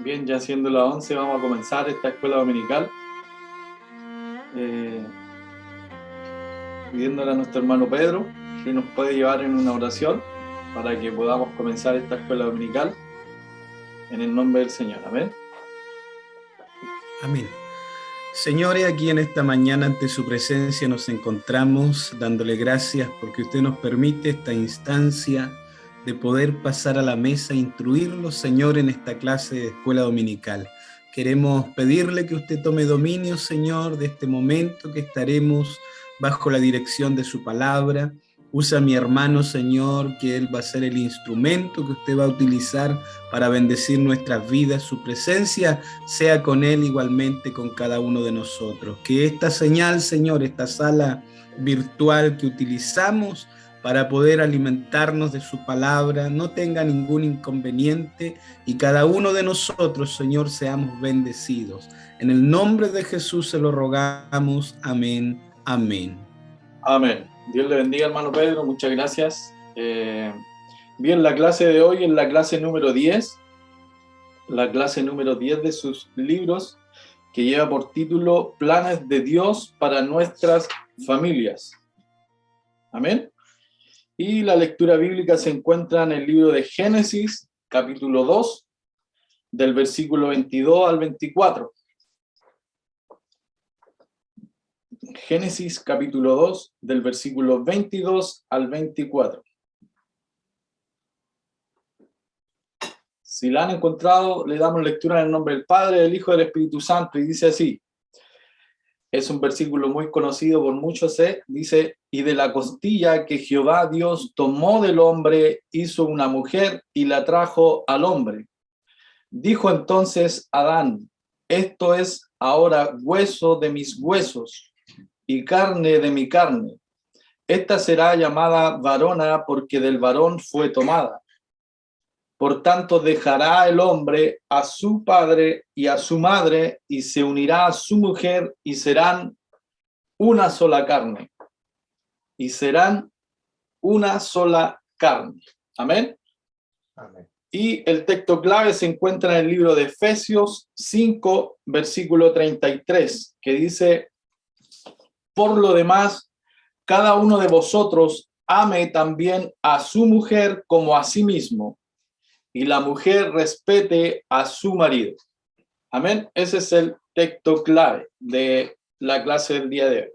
Bien, ya siendo las 11 vamos a comenzar esta escuela dominical, pidiéndole a nuestro hermano Pedro que nos puede llevar en una oración para que podamos comenzar esta escuela dominical en el nombre del Señor. Amén. Amén. Señores, aquí en esta mañana ante su presencia nos encontramos dándole gracias porque usted nos permite esta instancia de poder pasar a la mesa e instruirlos, Señor, en esta clase de escuela dominical. Queremos pedirle que usted tome dominio, Señor, de este momento que estaremos bajo la dirección de su palabra. Usa a mi hermano, Señor, que él va a ser el instrumento que usted va a utilizar para bendecir nuestras vidas. Su presencia sea con él igualmente con cada uno de nosotros. Que esta señal, Señor, esta sala virtual que utilizamos para poder alimentarnos de su palabra, no tenga ningún inconveniente y cada uno de nosotros, Señor, seamos bendecidos. En el nombre de Jesús se lo rogamos. Amén. Amén. Amén. Dios le bendiga, hermano Pedro. Muchas gracias. Bien, la clase de hoy es la clase número 10. La clase número 10 de sus libros, que lleva por título Planes de Dios para nuestras familias. Amén. Y la lectura bíblica se encuentra en el libro de Génesis, capítulo 2, del versículo 22 al 24. Génesis, capítulo 2, del versículo 22 al 24. Si la han encontrado, le damos lectura en el nombre del Padre, del Hijo y del Espíritu Santo, y dice así. Es un versículo muy conocido por muchos, dice, y de la costilla que Jehová Dios tomó del hombre, hizo una mujer y la trajo al hombre. Dijo entonces Adán, esto es ahora hueso de mis huesos y carne de mi carne. Esta será llamada varona porque del varón fue tomada. Por tanto, dejará el hombre a su padre y a su madre, y se unirá a su mujer, y serán una sola carne. Y serán una sola carne. Amén. Amén. Y el texto clave se encuentra en el libro de Efesios 5, versículo 33, que dice, por lo demás, cada uno de vosotros ame también a su mujer como a sí mismo, y la mujer respete a su marido. Amén. Ese es el texto clave de la clase del día de hoy.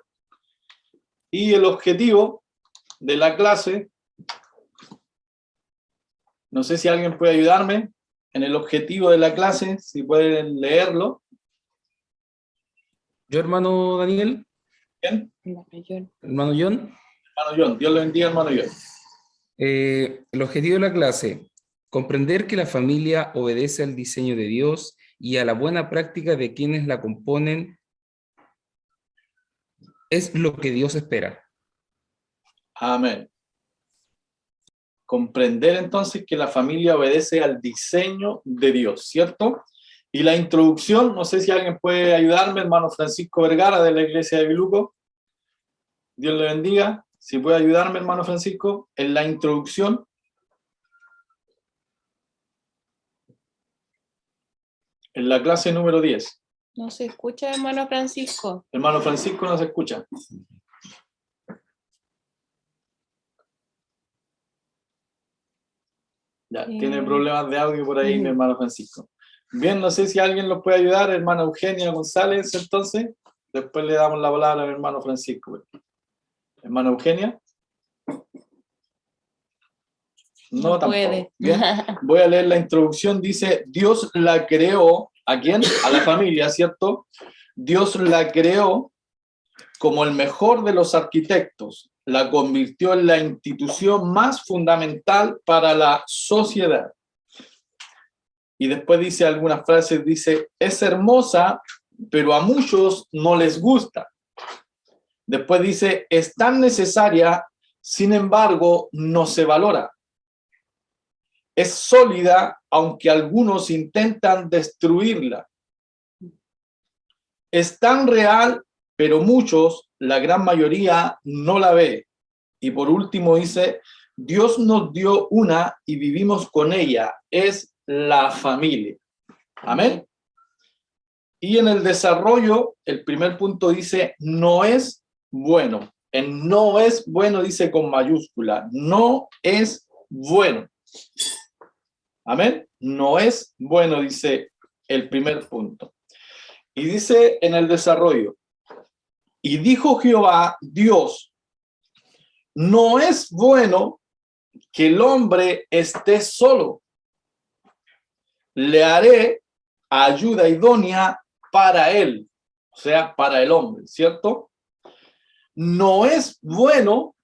Y el objetivo de la clase, no sé si alguien puede ayudarme en el objetivo de la clase, si pueden leerlo. Yo, hermano Daniel. ¿Quién? Hermano John. Hermano John, Dios le bendiga, hermano John. El objetivo de la clase: comprender que la familia obedece al diseño de Dios y a la buena práctica de quienes la componen es lo que Dios espera. Amén. Comprender entonces que la familia obedece al diseño de Dios, ¿cierto? Y la introducción, no sé si alguien puede ayudarme, hermano Francisco Vergara de la iglesia de Biluco. Dios le bendiga. Si puede ayudarme, hermano Francisco, en la introducción. En la clase número 10. No se escucha, hermano Francisco. Hermano Francisco no se escucha. Ya, tiene problemas de audio por ahí, mi hermano Francisco. Bien, no sé si alguien los puede ayudar, hermana Eugenia González, entonces. Después le damos la palabra al hermano Francisco. Hermana Eugenia. No tampoco. Puede. Bien, voy a leer la introducción. Dice, Dios la creó, ¿a quién? A la familia, ¿cierto? Dios la creó como el mejor de los arquitectos. La convirtió en la institución más fundamental para la sociedad. Y después dice algunas frases, dice, es hermosa, pero a muchos no les gusta. Después dice, es tan necesaria, sin embargo, no se valora. Es sólida, aunque algunos intentan destruirla. Es tan real, pero muchos, la gran mayoría, no la ve. Y por último dice, Dios nos dio una y vivimos con ella, es la familia. Amén. Y en el desarrollo, el primer punto dice, no es bueno. En no es bueno dice con mayúscula, no es bueno. Amén. No es bueno, dice el primer punto. Y dice en el desarrollo, y dijo Jehová, Dios, no es bueno que el hombre esté solo. Le haré ayuda idónea para él, o sea, para el hombre, ¿cierto? No es bueno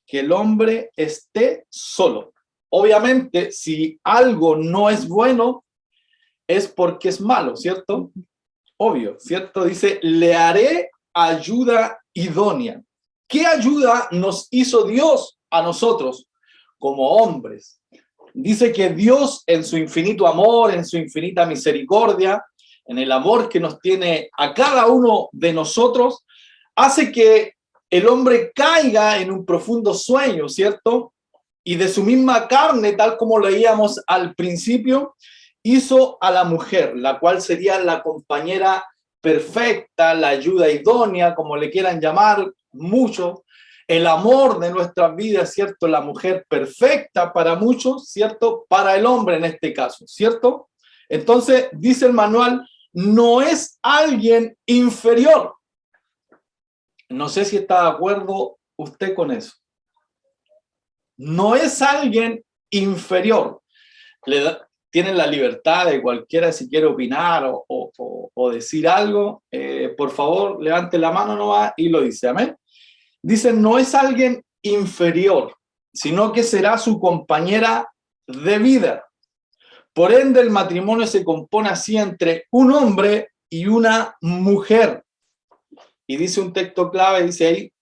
que el hombre esté solo. Obviamente, si algo no es bueno, es porque es malo, ¿cierto? Obvio, ¿cierto? Dice, le haré ayuda idónea. ¿Qué ayuda nos hizo Dios a nosotros como hombres? Dice que Dios en su infinito amor, en su infinita misericordia, en el amor que nos tiene a cada uno de nosotros, hace que el hombre caiga en un profundo sueño, ¿cierto? Y de su misma carne, tal como leíamos al principio, hizo a la mujer, la cual sería la compañera perfecta, la ayuda idónea, como le quieran llamar muchos, el amor de nuestras vidas, ¿cierto? La mujer perfecta para muchos, ¿cierto? Para el hombre en este caso, ¿cierto? Entonces, dice el manual, no es alguien inferior. No sé si está de acuerdo usted con eso. No es alguien inferior. Tienen la libertad de cualquiera, si quiere opinar o decir algo, por favor, levante la mano nomás y lo dice, amén. Dice, no es alguien inferior, sino que será su compañera de vida. Por ende, el matrimonio se compone así entre un hombre y una mujer. Y dice un texto clave, dice ahí,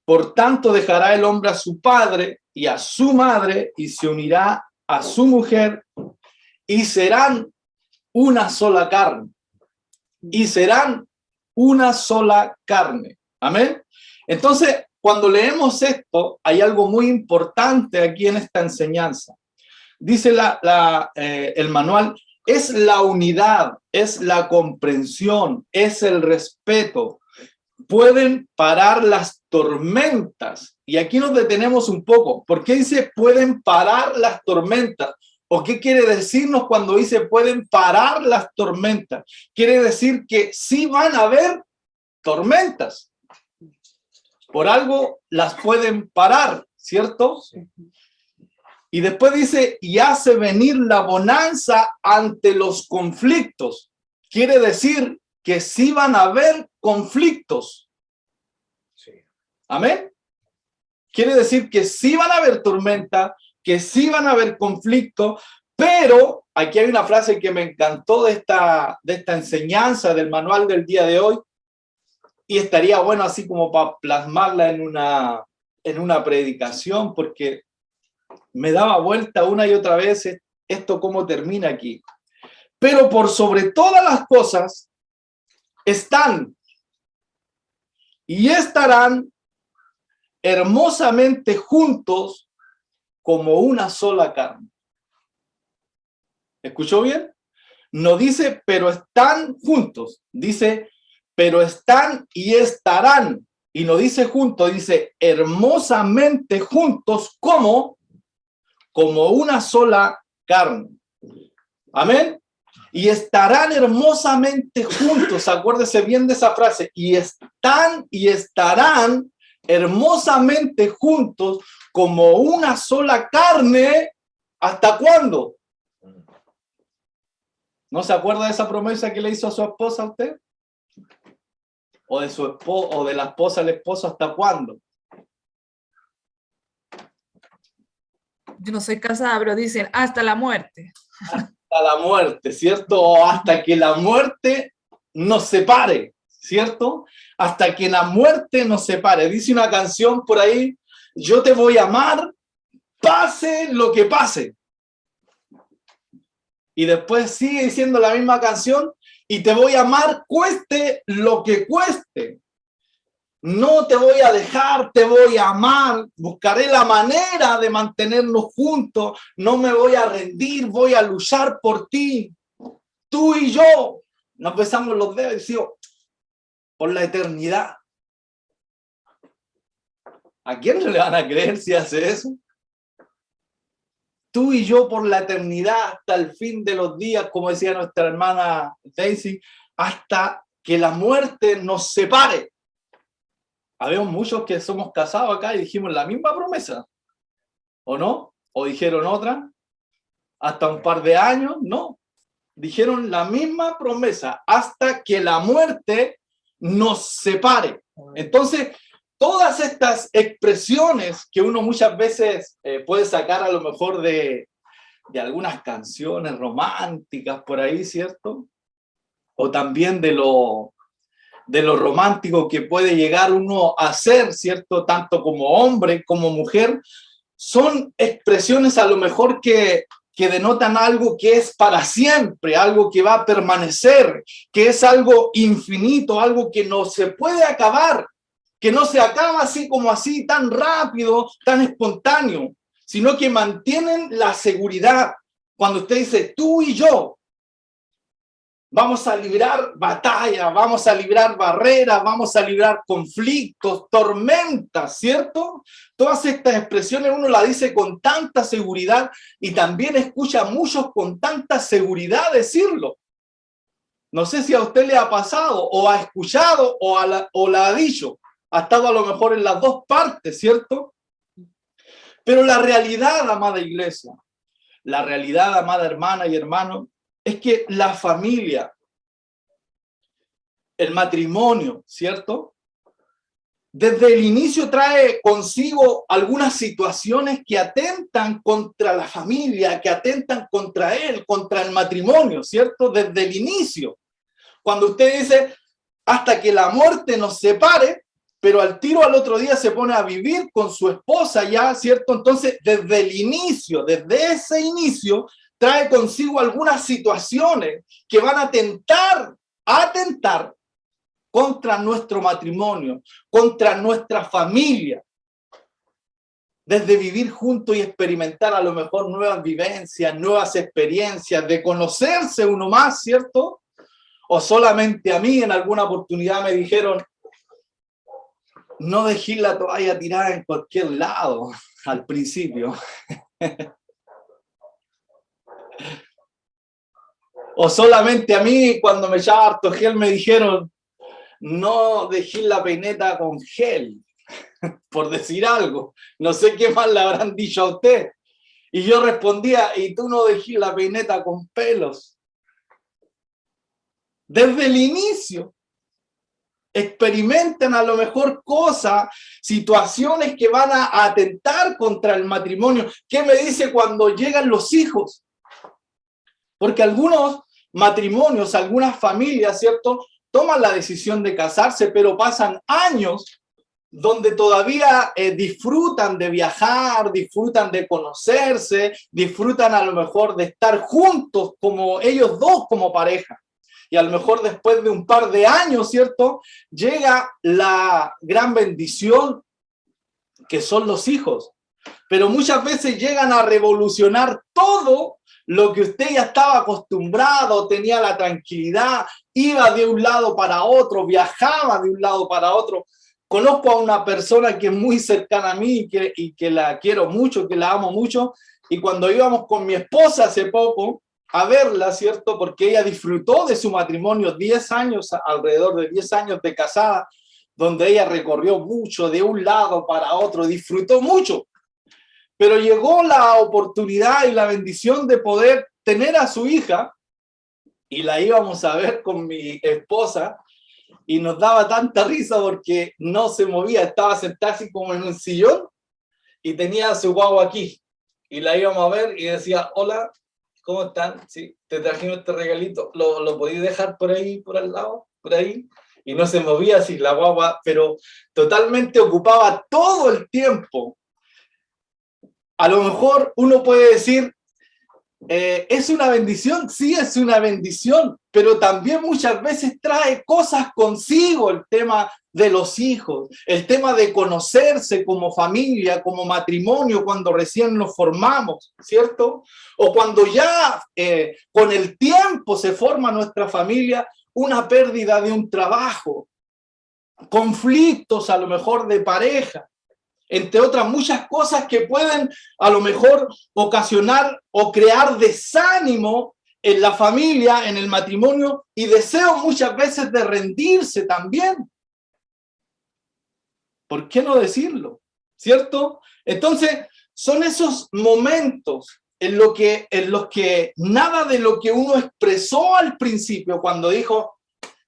por tanto dejará el hombre a su padre y a su madre y se unirá a su mujer y serán una sola carne. Y serán una sola carne. Amén. Entonces, cuando leemos esto, hay algo muy importante aquí en esta enseñanza. Dice el manual, es la unidad, es la comprensión, es el respeto. Pueden parar las tormentas. Y aquí nos detenemos un poco. ¿Por qué dice pueden parar las tormentas? ¿O qué quiere decirnos cuando dice pueden parar las tormentas? Quiere decir que sí van a haber tormentas. Por algo las pueden parar, ¿cierto? Y después dice, y hace venir la bonanza ante los conflictos. Quiere decir que sí van a haber conflictos. Sí. ¿Amén? Quiere decir que sí van a haber tormenta, que sí van a haber conflictos, pero aquí hay una frase que me encantó de esta enseñanza del manual del día de hoy, y estaría bueno así como para plasmarla en una predicación, porque me daba vuelta una y otra vez esto cómo termina aquí. Pero por sobre todas las cosas están y estarán hermosamente juntos como una sola carne. ¿Escuchó bien? No dice, pero están juntos. Dice, pero están y estarán. Y no dice juntos, dice hermosamente juntos como una sola carne. Amén. Y estarán hermosamente juntos. Acuérdese bien de esa frase. Y están y estarán hermosamente juntos como una sola carne. ¿Hasta cuándo? ¿No se acuerda de esa promesa que le hizo a su esposa a usted? ¿O de su esposo, o de la esposa al esposo, hasta cuándo? Yo no soy casada, pero dicen hasta la muerte. Hasta la muerte, ¿cierto? O hasta que la muerte nos separe, ¿cierto? Hasta que la muerte nos separe. Dice una canción por ahí, yo te voy a amar, pase lo que pase. Y después sigue diciendo la misma canción, y te voy a amar cueste lo que cueste. No te voy a dejar, te voy a amar, buscaré la manera de mantenernos juntos, no me voy a rendir, voy a luchar por ti. tú y yo nos besamos los dedos y decimos, por la eternidad. ¿A quién le van a creer si hace eso? Tú y yo por la eternidad hasta el fin de los días, como decía nuestra hermana Daisy, hasta que la muerte nos separe. Habemos muchos que somos casados acá y dijimos la misma promesa, ¿o no? ¿O dijeron otra? ¿Hasta un par de años? No. Dijeron la misma promesa, hasta que la muerte nos separe. Entonces, todas estas expresiones que uno muchas veces puede sacar a lo mejor de algunas canciones románticas por ahí, ¿cierto? O también de lo romántico que puede llegar uno a ser, ¿cierto? Tanto como hombre como mujer, son expresiones a lo mejor que denotan algo que es para siempre, algo que va a permanecer, que es algo infinito, algo que no se puede acabar, que no se acaba así como así, tan rápido, tan espontáneo, sino que mantienen la seguridad. Cuando usted dice, tú y yo, vamos a librar batallas, vamos a librar barreras, vamos a librar conflictos, tormentas, ¿cierto? Todas estas expresiones uno las dice con tanta seguridad y también escucha a muchos con tanta seguridad decirlo. No sé si a usted le ha pasado, o ha escuchado, o la ha dicho. Ha estado a lo mejor en las dos partes, ¿cierto? Pero la realidad, amada iglesia, la realidad, amada hermana y hermano, es que la familia, el matrimonio, ¿cierto? Desde el inicio trae consigo algunas situaciones que atentan contra la familia, que atentan contra él, contra el matrimonio, ¿cierto? Desde el inicio. Cuando usted dice, hasta que la muerte nos separe, pero al tiro al otro día se pone a vivir con su esposa ya, ¿cierto? Entonces, desde el inicio, desde ese inicio, trae consigo algunas situaciones que van a atentar contra nuestro matrimonio, contra nuestra familia. Desde vivir juntos y experimentar a lo mejor nuevas vivencias, nuevas experiencias, de conocerse uno más, ¿cierto? O solamente a mí en alguna oportunidad me dijeron, no dejé la toalla tirada en cualquier lado al principio. O solamente a mí cuando me echaba harto gel me dijeron, no dejé la peineta con gel, por decir algo. No sé qué más le habrán dicho a usted. Y yo respondía, y tú no dejé la peineta con pelos. Desde el inicio. Experimentan a lo mejor cosas, situaciones que van a atentar contra el matrimonio. ¿Qué me dice cuando llegan los hijos? Porque algunos matrimonios, algunas familias, ¿cierto?, toman la decisión de casarse, pero pasan años donde todavía disfrutan de viajar, disfrutan de conocerse, disfrutan a lo mejor de estar juntos como ellos dos como pareja. Y a lo mejor después de un par de años, ¿cierto?, llega la gran bendición que son los hijos. Pero muchas veces llegan a revolucionar todo lo que usted ya estaba acostumbrado, tenía la tranquilidad, iba de un lado para otro, viajaba de un lado para otro. Conozco a una persona que es muy cercana a mí y que la quiero mucho, que la amo mucho, y cuando íbamos con mi esposa hace poco a verla, ¿cierto? Porque ella disfrutó de su matrimonio, 10 años, alrededor de 10 años de casada, donde ella recorrió mucho, de un lado para otro, disfrutó mucho. Pero llegó la oportunidad y la bendición de poder tener a su hija, y la íbamos a ver con mi esposa, y nos daba tanta risa porque no se movía, estaba sentada así como en un sillón, y tenía a su guagua aquí, y la íbamos a ver y decía, hola, ¿cómo están? Sí, te trajimos este regalito, ¿lo podéis dejar por ahí, por al lado, por ahí? Y no se movía así la guagua, pero totalmente ocupaba todo el tiempo. A lo mejor uno puede decir, ¿Es una bendición? Sí, es una bendición, pero también muchas veces trae cosas consigo el tema de los hijos, el tema de conocerse como familia, como matrimonio, cuando recién nos formamos, ¿cierto? O cuando ya con el tiempo se forma nuestra familia, una pérdida de un trabajo, conflictos a lo mejor de pareja, entre otras muchas cosas que pueden a lo mejor ocasionar o crear desánimo en la familia, en el matrimonio, y deseo muchas veces de rendirse también. ¿Por qué no decirlo? ¿Cierto? Entonces, son esos momentos en los que nada de lo que uno expresó al principio, cuando dijo,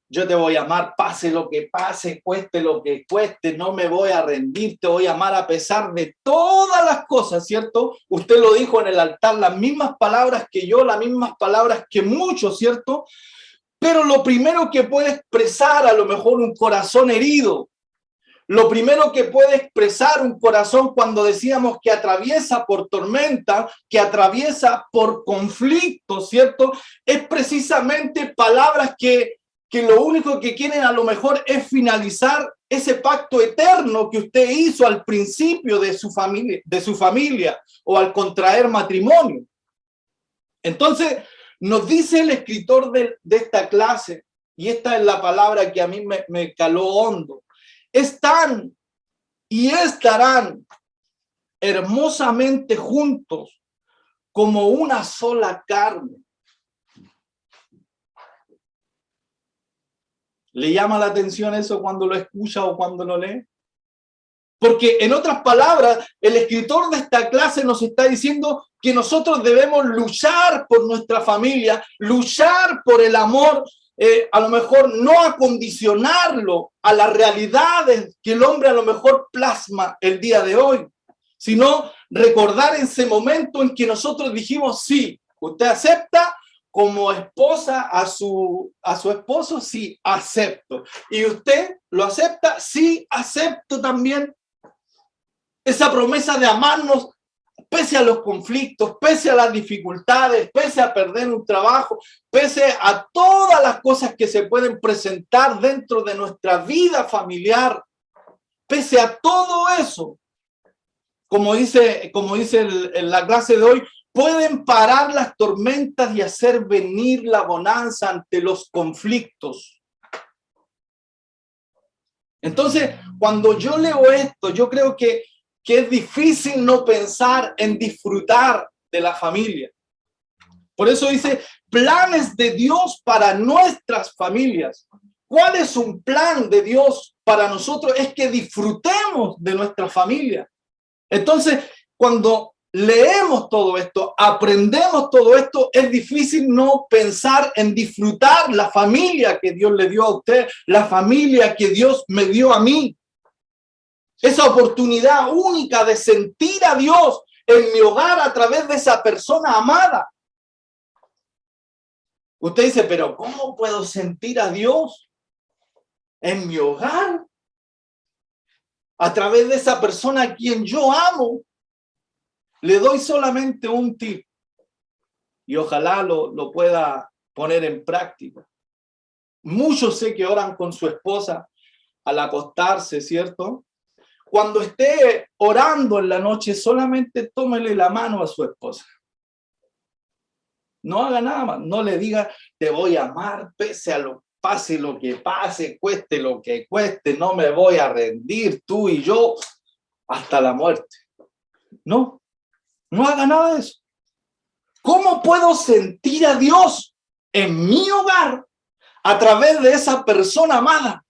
yo te voy a amar, pase lo que pase, cueste lo que cueste, no me voy a rendir, te voy a amar a pesar de todas las cosas, ¿cierto? Usted lo dijo en el altar, las mismas palabras que yo, las mismas palabras que muchos, ¿cierto? Pero lo primero que puede expresar a lo mejor un corazón herido, lo primero que puede expresar un corazón cuando decíamos que atraviesa por tormenta, que atraviesa por conflicto, ¿cierto? Es precisamente palabras que lo único que quieren a lo mejor es finalizar ese pacto eterno que usted hizo al principio de su familia o al contraer matrimonio. Entonces, nos dice el escritor de esta clase, y esta es la palabra que a mí me caló hondo, están y estarán hermosamente juntos como una sola carne. ¿Le llama la atención eso cuando lo escucha o cuando lo lee? Porque en otras palabras, el escritor de esta clase nos está diciendo que nosotros debemos luchar por nuestra familia, luchar por el amor, a lo mejor no acondicionarlo a las realidades que el hombre a lo mejor plasma el día de hoy, sino recordar ese momento en que nosotros dijimos, sí, usted acepta como esposa a su esposo, sí, acepto. ¿Y usted lo acepta? Sí, acepto también. Esa promesa de amarnos pese a los conflictos, pese a las dificultades, pese a perder un trabajo, pese a todas las cosas que se pueden presentar dentro de nuestra vida familiar, pese a todo eso, como dice en la clase de hoy, pueden parar las tormentas y hacer venir la bonanza ante los conflictos. Entonces, cuando yo leo esto, yo creo que es difícil no pensar en disfrutar de la familia. Por eso dice, planes de Dios para nuestras familias. ¿Cuál es un plan de Dios para nosotros? Es que disfrutemos de nuestra familia. Entonces, cuando leemos todo esto, aprendemos todo esto, es difícil no pensar en disfrutar la familia que Dios le dio a usted, la familia que Dios me dio a mí. Esa oportunidad única de sentir a Dios en mi hogar a través de esa persona amada. Usted dice, pero ¿cómo puedo sentir a Dios en mi hogar? A través de esa persona a quien yo amo. Le doy solamente un tip y ojalá lo pueda poner en práctica. Muchos sé que oran con su esposa al acostarse, ¿cierto? Cuando esté orando en la noche, solamente tómele la mano a su esposa. No haga nada más, no le diga, te voy a amar, pase lo que pase, cueste lo que cueste, no me voy a rendir, tú y yo, hasta la muerte. No haga nada de eso. ¿Cómo puedo sentir a Dios en mi hogar a través de esa persona amada?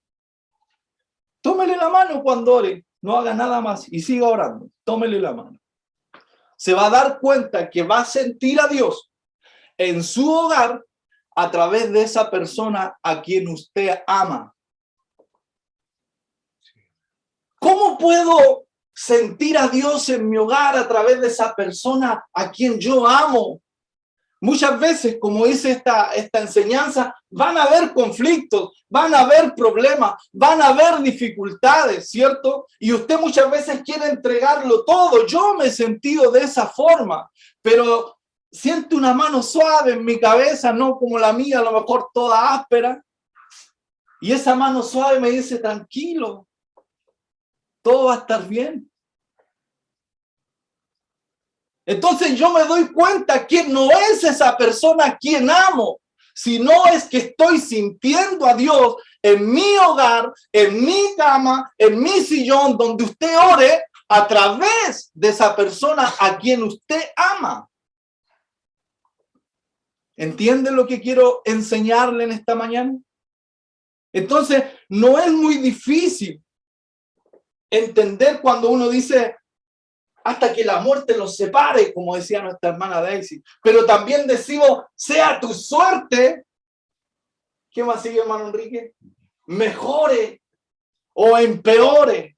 Tómele la mano cuando ore. No haga nada más y siga orando. Tómele la mano. Se va a dar cuenta que va a sentir a Dios en su hogar a través de esa persona a quien usted ama. ¿Cómo puedo sentir a Dios en mi hogar a través de esa persona a quien yo amo? Muchas veces, como dice esta enseñanza, van a haber conflictos, van a haber problemas, van a haber dificultades, ¿cierto? Y usted muchas veces quiere entregarlo todo. Yo me he sentido de esa forma, pero siento una mano suave en mi cabeza, no como la mía, a lo mejor toda áspera. Y esa mano suave me dice, tranquilo, todo va a estar bien. Entonces yo me doy cuenta que no es esa persona a quien amo, sino es que estoy sintiendo a Dios en mi hogar, en mi cama, en mi sillón, donde usted ore a través de esa persona a quien usted ama. ¿Entiende lo que quiero enseñarle en esta mañana? Entonces, no es muy difícil entender cuando uno dice hasta que la muerte los separe, como decía nuestra hermana Daisy. Pero también decimos, sea tu suerte. ¿Qué más sigue, hermano Enrique? Mejore o empeore.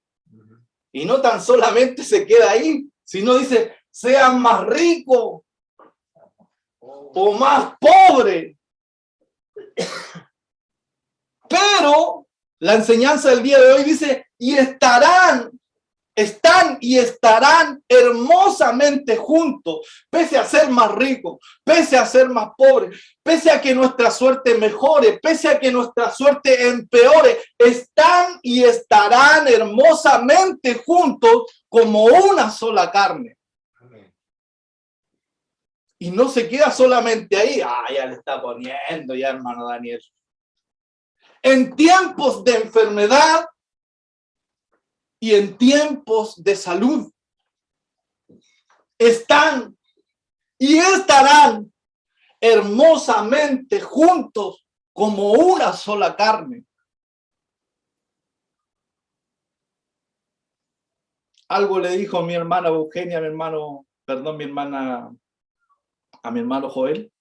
Y no tan solamente se queda ahí, sino dice, sean más ricos o más pobres. Pero la enseñanza del día de hoy dice, están y estarán hermosamente juntos, pese a ser más ricos, pese a ser más pobres, pese a que nuestra suerte mejore, pese a que nuestra suerte empeore, están y estarán hermosamente juntos como una sola carne. Y no se queda solamente ahí, ya le está poniendo ya, hermano Daniel. En tiempos de enfermedad y en tiempos de salud, están y estarán hermosamente juntos como una sola carne. Algo le dijo mi hermana Eugenia, a mi hermano Joel,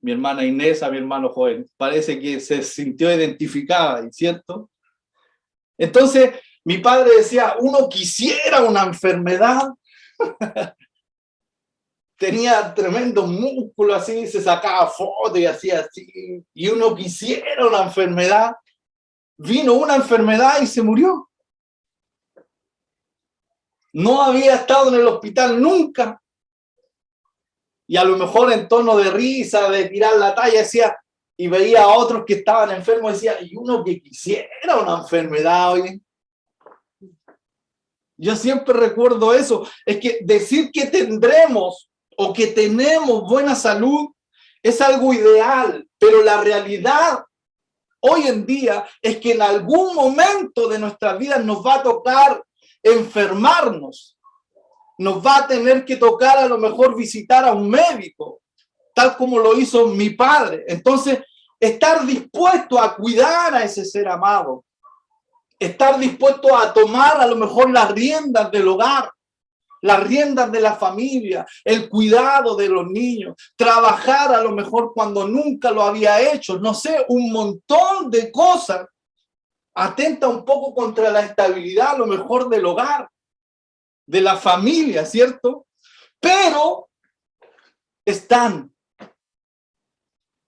mi hermana Inés a mi hermano Joel. Parece que se sintió identificada, ¿cierto? Entonces, mi padre decía, uno quisiera una enfermedad. Tenía tremendos músculos así, se sacaba fotos y hacía así. Y uno quisiera una enfermedad. Vino una enfermedad y se murió. No había estado en el hospital nunca. Y a lo mejor en tono de risa, de tirar la talla, decía, y veía a otros que estaban enfermos, decía, y uno que quisiera una enfermedad, oye. Yo siempre recuerdo eso. Es que decir que tendremos o que tenemos buena salud es algo ideal, pero la realidad hoy en día es que en algún momento de nuestras vidas nos va a tocar enfermarnos. Nos va a tener que tocar a lo mejor visitar a un médico, tal como lo hizo mi padre. Entonces, estar dispuesto a cuidar a ese ser amado, estar dispuesto a tomar a lo mejor las riendas del hogar, las riendas de la familia, el cuidado de los niños, trabajar a lo mejor cuando nunca lo había hecho, no sé, un montón de cosas. Atenta un poco contra la estabilidad a lo mejor del hogar, de la familia, ¿cierto? Pero están.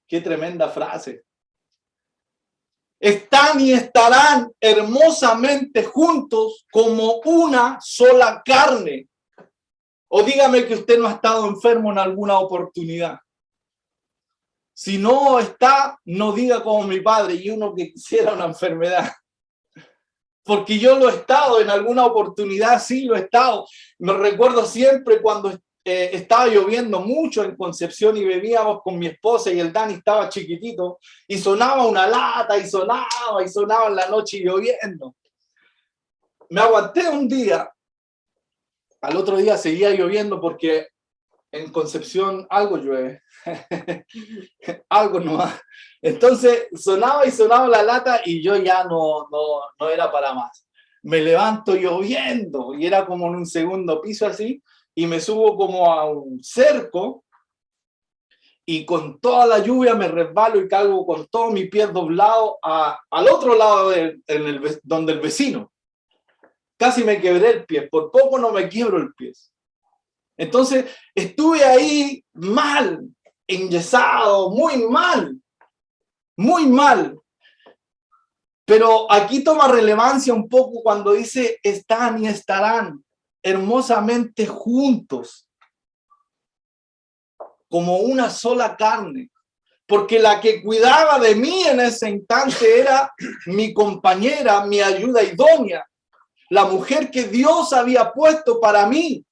Qué tremenda frase. Están y estarán hermosamente juntos como una sola carne. O dígame que usted no ha estado enfermo en alguna oportunidad. Si no está, no diga como mi padre, y uno que quisiera una enfermedad. Porque yo lo he estado en alguna oportunidad, sí lo he estado. Me recuerdo siempre cuando estaba lloviendo mucho en Concepción y bebíamos con mi esposa y el Dani estaba chiquitito y sonaba una lata y sonaba en la noche lloviendo. Me aguanté un día, al otro día seguía lloviendo porque en Concepción algo llueve, algo nomás. Entonces sonaba la lata y yo ya no era para más. Me levanto lloviendo y era como en un segundo piso así y me subo como a un cerco y con toda la lluvia me resbalo y caigo con todos mis pies doblados al otro lado donde el vecino. Casi me quebré el pie, por poco no me quiebro el pie. Entonces estuve ahí mal, enyesado, muy mal. Pero aquí toma relevancia un poco cuando dice están y estarán hermosamente juntos. como una sola carne, porque la que cuidaba de mí en ese instante era mi compañera, mi ayuda idónea, la mujer que Dios había puesto para mí,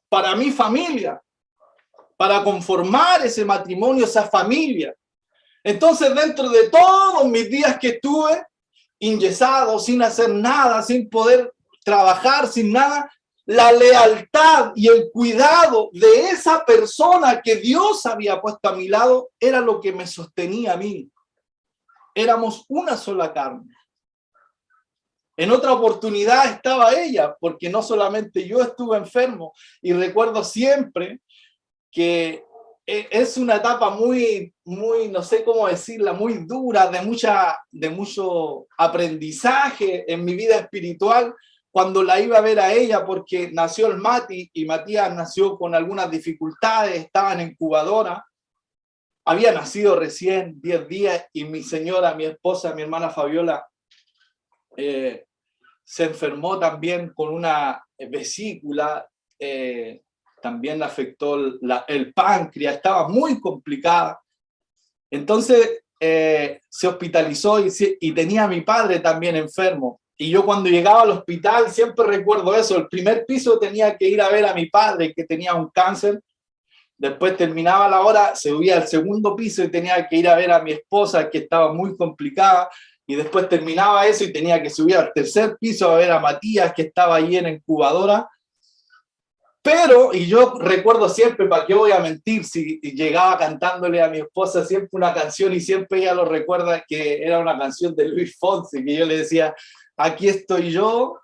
para mi familia, para conformar ese matrimonio, esa familia. Entonces, dentro de todos mis días que estuve enyesado, sin hacer nada, sin poder trabajar, sin nada, la lealtad y el cuidado de esa persona que Dios había puesto a mi lado era lo que me sostenía a mí. Éramos una sola carne. En otra oportunidad estaba ella, porque no solamente yo estuve enfermo, y recuerdo siempre que es una etapa muy, no sé cómo decirla, muy dura, de mucho aprendizaje en mi vida espiritual, cuando la iba a ver a ella, porque nació el Mati, y Matías nació con algunas dificultades, estaba en incubadora, había nacido recién 10 días, y mi señora, mi esposa, mi hermana Fabiola, se enfermó también con una vesícula, también le afectó el páncreas, estaba muy complicada. Entonces se hospitalizó y tenía a mi padre también enfermo. Y yo cuando llegaba al hospital siempre recuerdo eso, el primer piso tenía que ir a ver a mi padre que tenía un cáncer, después terminaba la hora, se subía al segundo piso y tenía que ir a ver a mi esposa que estaba muy complicada, y después terminaba eso y tenía que subir al tercer piso a ver a Matías que estaba ahí en incubadora. Pero, y yo recuerdo siempre, ¿para qué voy a mentir? Si llegaba cantándole a mi esposa siempre una canción y siempre ella lo recuerda, que era una canción de Luis Fonsi, que yo le decía, aquí estoy yo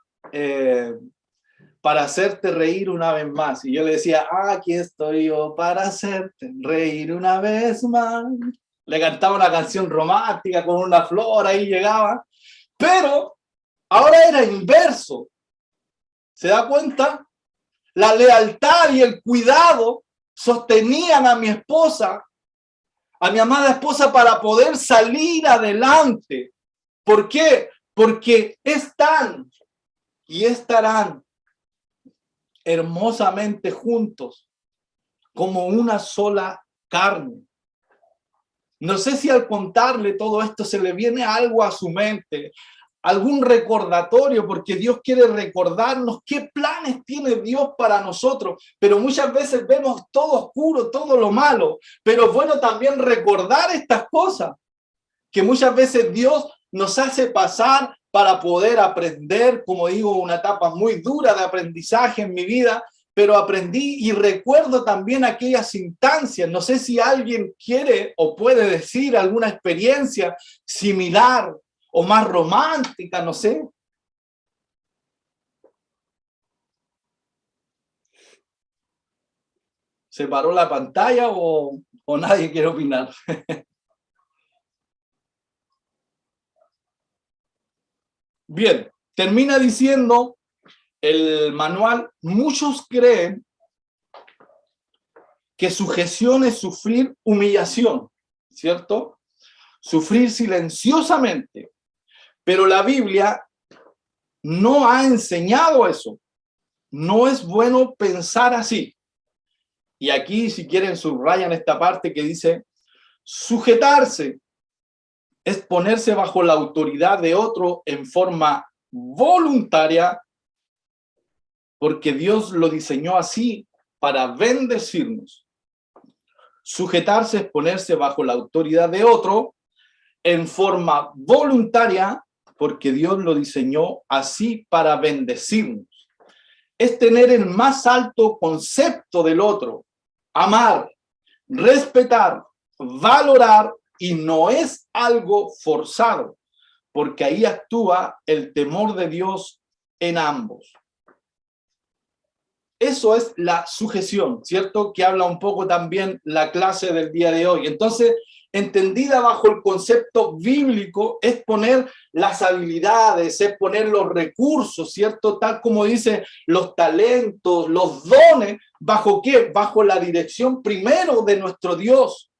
para hacerte reír una vez más. Y yo le decía, aquí estoy yo para hacerte reír una vez más. Le cantaba una canción romántica con una flor, ahí llegaba. Pero ahora era inverso. ¿Se da cuenta? La lealtad y el cuidado sostenían a mi esposa, a mi amada esposa, para poder salir adelante. ¿Por qué? Porque están y estarán hermosamente juntos, como una sola carne. No sé si al contarle todo esto se le viene algo a su mente, algún recordatorio, porque Dios quiere recordarnos qué planes tiene Dios para nosotros, pero muchas veces vemos todo oscuro, todo lo malo, pero es bueno también recordar estas cosas, que muchas veces Dios nos hace pasar para poder aprender, como digo, una etapa muy dura de aprendizaje en mi vida, pero aprendí y recuerdo también aquellas instancias. No sé si alguien quiere o puede decir alguna experiencia similar o más romántica, no sé. ¿Se paró la pantalla o nadie quiere opinar? Bien, termina diciendo el manual, muchos creen que sujeción es sufrir humillación, ¿cierto? Sufrir silenciosamente. Pero la Biblia no ha enseñado eso. No es bueno pensar así. Y aquí, si quieren, subrayan esta parte que dice, sujetarse es ponerse bajo la autoridad de otro en forma voluntaria, porque Dios lo diseñó así para bendecirnos. Sujetarse es ponerse bajo la autoridad de otro en forma voluntaria, porque Dios lo diseñó así para bendecirnos. Es tener el más alto concepto del otro, amar, respetar, valorar, y no es algo forzado, porque ahí actúa el temor de Dios en ambos. Eso es la sujeción, ¿cierto? Que habla un poco también la clase del día de hoy. Entonces, entendida bajo el concepto bíblico, es poner las habilidades, es poner los recursos, ¿cierto? Tal como dice, los talentos, los dones, ¿bajo qué? Bajo la dirección primero de nuestro Dios,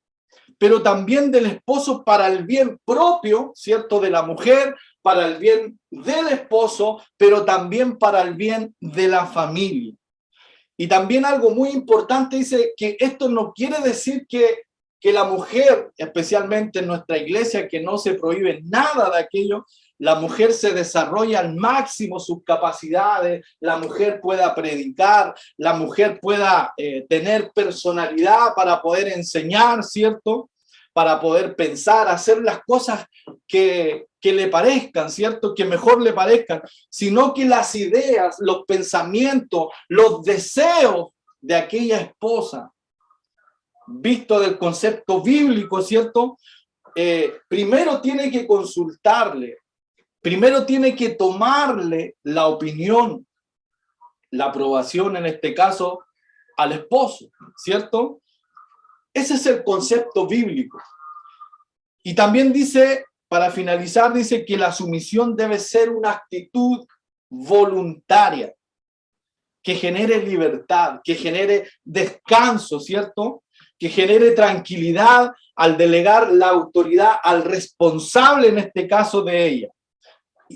pero también del esposo para el bien propio, ¿cierto? De la mujer, para el bien del esposo, pero también para el bien de la familia. Y también algo muy importante, dice que esto no quiere decir que la mujer, especialmente en nuestra iglesia, que no se prohíbe nada de aquello, la mujer se desarrolla al máximo sus capacidades, la mujer pueda predicar, la mujer pueda tener personalidad para poder enseñar, ¿cierto? Para poder pensar, hacer las cosas que le parezcan, ¿cierto? Que mejor le parezcan, sino que las ideas, los pensamientos, los deseos de aquella esposa, visto del concepto bíblico, ¿cierto? Primero tiene que consultarle, primero tiene que tomarle la opinión, la aprobación en este caso, al esposo, ¿cierto? Ese es el concepto bíblico. Y también dice, para finalizar, dice que la sumisión debe ser una actitud voluntaria, que genere libertad, que genere descanso, ¿cierto? Que genere tranquilidad al delegar la autoridad al responsable, en este caso, de ella.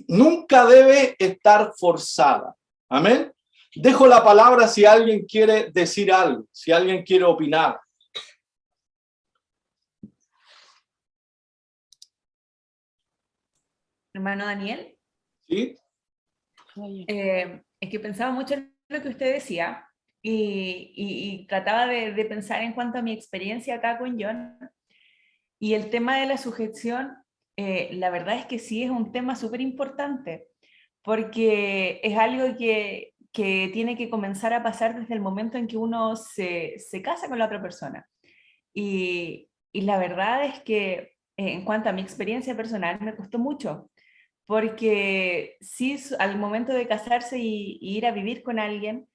Nunca debe estar forzada. Amén. Dejo la palabra si alguien quiere decir algo, si alguien quiere opinar. Hermano Daniel, ¿Sí? es que pensaba mucho en lo que usted decía y trataba de pensar en cuanto a mi experiencia acá con John. Y el tema de la sujeción, la verdad es que sí es un tema súper importante, porque es algo que tiene que comenzar a pasar desde el momento en que uno se casa con la otra persona. Y la verdad es que en cuanto a mi experiencia personal me costó mucho, porque sí, al momento de casarse y ir a vivir con alguien,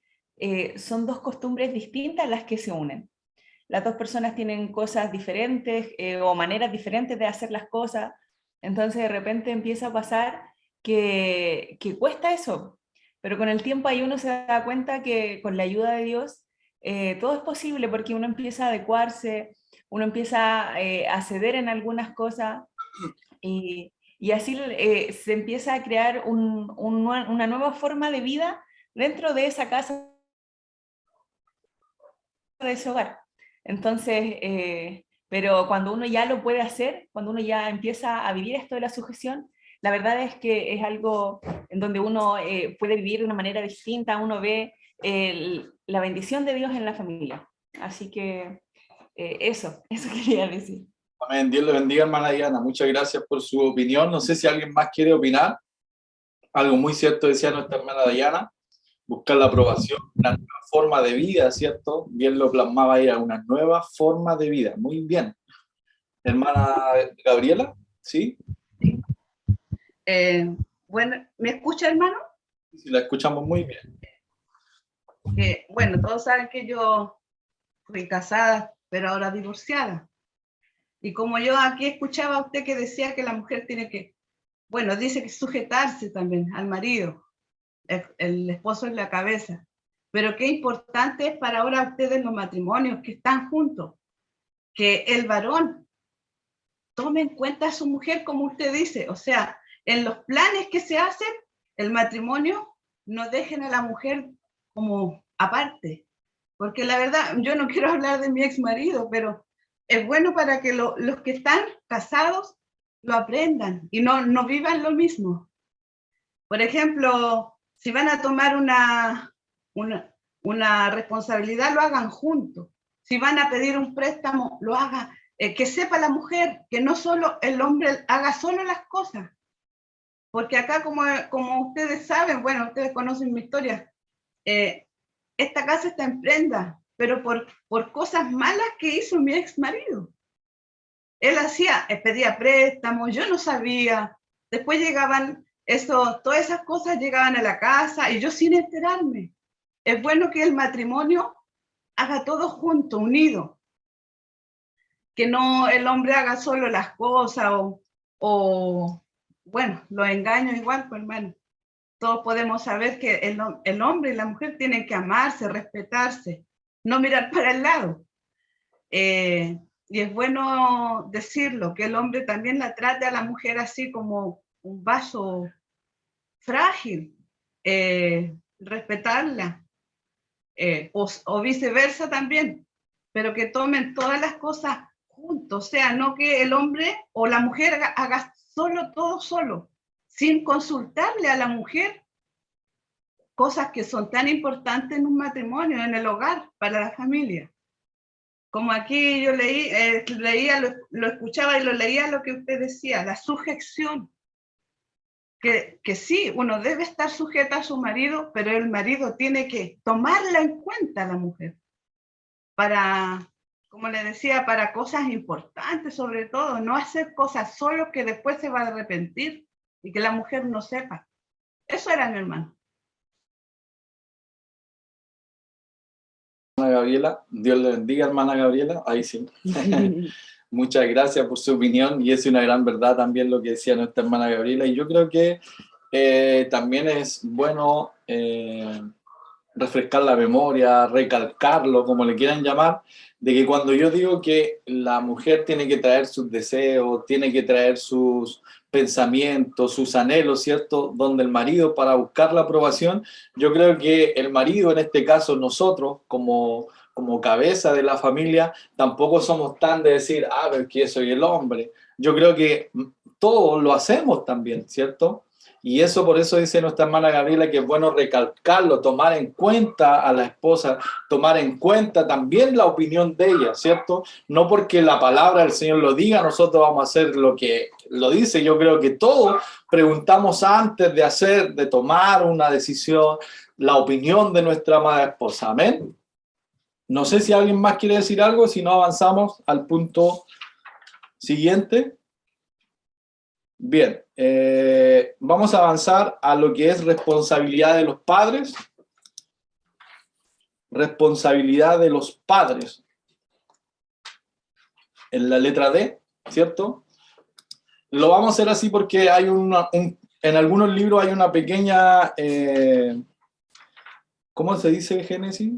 son dos costumbres distintas las que se unen. Las dos personas tienen cosas diferentes o maneras diferentes de hacer las cosas, entonces de repente empieza a pasar que cuesta eso, pero con el tiempo ahí uno se da cuenta que con la ayuda de Dios todo es posible porque uno empieza a adecuarse, uno empieza a ceder en algunas cosas y así se empieza a crear una nueva forma de vida dentro de esa casa, de ese hogar. Entonces, pero cuando uno ya lo puede hacer, cuando uno ya empieza a vivir esto de la sujeción, la verdad es que es algo en donde uno puede vivir de una manera distinta, uno ve la bendición de Dios en la familia. Así que eso quería decir. Amén. Dios le bendiga, hermana Diana. Muchas gracias por su opinión. No sé si alguien más quiere opinar. Algo muy cierto decía nuestra hermana Diana. Buscar la aprobación, una nueva forma de vida, ¿cierto? Bien lo plasmaba ella, una nueva forma de vida. Muy bien. Hermana Gabriela, ¿sí? Bueno, ¿me escucha, hermano? Sí, la escuchamos muy bien. Bueno, todos saben que yo fui casada, pero ahora divorciada. Y como yo aquí escuchaba a usted que decía que la mujer tiene que, bueno, dice que sujetarse también al marido, el esposo en la cabeza. Pero qué importante es para ahora ustedes los matrimonios que están juntos, que el varón tome en cuenta a su mujer, como usted dice, o sea, en los planes que se hacen, el matrimonio, no dejen a la mujer como aparte, porque la verdad, yo no quiero hablar de mi ex marido, pero es bueno para que los que están casados lo aprendan y no vivan lo mismo. Por ejemplo, si van a tomar una responsabilidad, lo hagan juntos. Si van a pedir un préstamo, lo hagan. Que sepa la mujer, que no solo el hombre haga solo las cosas. Porque acá, como ustedes saben, bueno, ustedes conocen mi historia, esta casa está en prenda, pero por cosas malas que hizo mi ex marido. Él pedía préstamos, yo no sabía. Después llegaban, todas esas cosas llegaban a la casa y yo sin enterarme. Es bueno que el matrimonio haga todo junto, unido. Que no el hombre haga solo las cosas o bueno, los engaños igual, pues hermano. Todos podemos saber que el hombre y la mujer tienen que amarse, respetarse, no mirar para el lado. Y es bueno decirlo, que el hombre también la trate a la mujer así como un vaso frágil, respetarla. o viceversa también, pero que tomen todas las cosas juntos, o sea, no que el hombre o la mujer haga solo todo solo, sin consultarle a la mujer cosas que son tan importantes en un matrimonio, en el hogar, para la familia. Como aquí yo leía, lo escuchaba y lo leía lo que usted decía, la sujeción. Que sí, uno debe estar sujeta a su marido, pero el marido tiene que tomarla en cuenta a la mujer. Para, como le decía, para cosas importantes sobre todo, no hacer cosas solo que después se va a arrepentir y que la mujer no sepa. Eso era mi hermano. Gabriela, Dios le bendiga, hermana Gabriela, ahí sí. Muchas gracias por su opinión y es una gran verdad también lo que decía nuestra hermana Gabriela, y yo creo que también es bueno refrescar la memoria, recalcarlo, como le quieran llamar, de que cuando yo digo que la mujer tiene que traer sus deseos, tiene que traer sus pensamientos, sus anhelos, ¿cierto? Donde el marido para buscar la aprobación, yo creo que el marido, en este caso nosotros, como cabeza de la familia, tampoco somos tan de decir, pero es que yo soy el hombre. Yo creo que todos lo hacemos también, ¿cierto? Y eso, por eso dice nuestra hermana Gabriela que es bueno recalcarlo, tomar en cuenta a la esposa, tomar en cuenta también la opinión de ella, ¿cierto? No porque la palabra del Señor lo diga, nosotros vamos a hacer lo que lo dice. Yo creo que todos preguntamos antes de tomar una decisión, la opinión de nuestra amada esposa. Amén. No sé si alguien más quiere decir algo, si no avanzamos al punto siguiente. Bien, vamos a avanzar a lo que es responsabilidad de los padres. Responsabilidad de los padres. En la letra D, ¿cierto? Lo vamos a hacer así porque hay en algunos libros hay una pequeña, ¿cómo se dice, Génesis?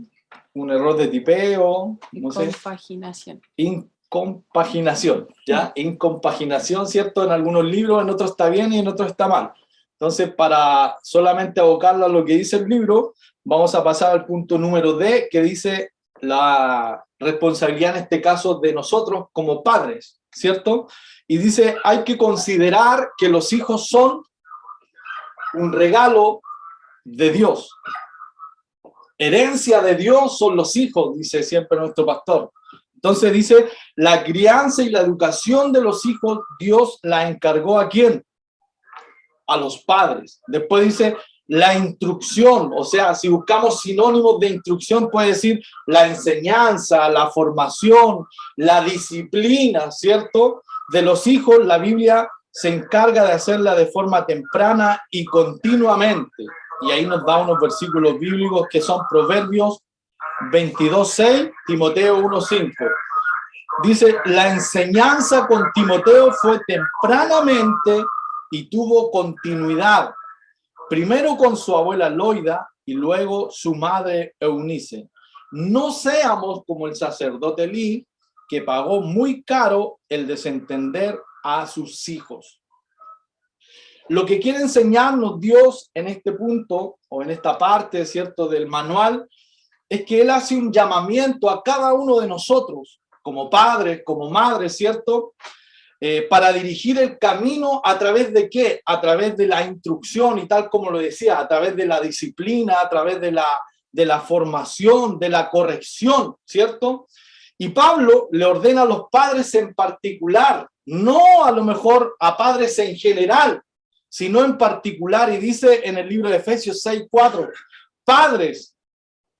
Un error de tipeo. No sé. Compaginación. Incompaginación, ¿ya? Incompaginación, ¿cierto? En algunos libros, en otros está bien y en otros está mal. Entonces, para solamente abocarlo a lo que dice el libro, vamos a pasar al punto número D, que dice la responsabilidad en este caso de nosotros como padres, ¿cierto? Y dice, hay que considerar que los hijos son un regalo de Dios. Herencia de Dios son los hijos, dice siempre nuestro pastor. Entonces dice, la crianza y la educación de los hijos, Dios la encargó ¿a quién? A los padres. Después dice, la instrucción, o sea, si buscamos sinónimos de instrucción, puede decir la enseñanza, la formación, la disciplina, ¿cierto? De los hijos, la Biblia se encarga de hacerla de forma temprana y continuamente. Y ahí nos da unos versículos bíblicos que son Proverbios 22:6, Timoteo 1:5. Dice, la enseñanza con Timoteo fue tempranamente y tuvo continuidad. Primero con su abuela Loida y luego su madre Eunice. No seamos como el sacerdote Elí, que pagó muy caro el desentender a sus hijos. Lo que quiere enseñarnos Dios en este punto, o en esta parte, ¿cierto?, del manual, es que Él hace un llamamiento a cada uno de nosotros, como padres, como madres, ¿cierto?, para dirigir el camino a través de ¿qué? A través de la instrucción y tal como lo decía, a través de la disciplina, a través de la formación, de la corrección, ¿cierto? Y Pablo le ordena a los padres en particular, no a lo mejor a padres en general, sino en particular, y dice en el libro de Efesios 6:4, padres,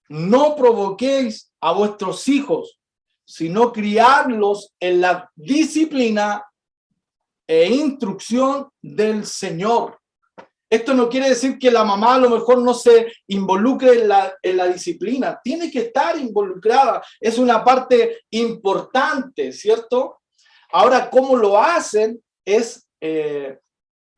no provoquéis a vuestros hijos, sino criarlos en la disciplina e instrucción del Señor. Esto no quiere decir que la mamá a lo mejor no se involucre en la disciplina. Tiene que estar involucrada. Es una parte importante, ¿cierto? Ahora, cómo lo hacen es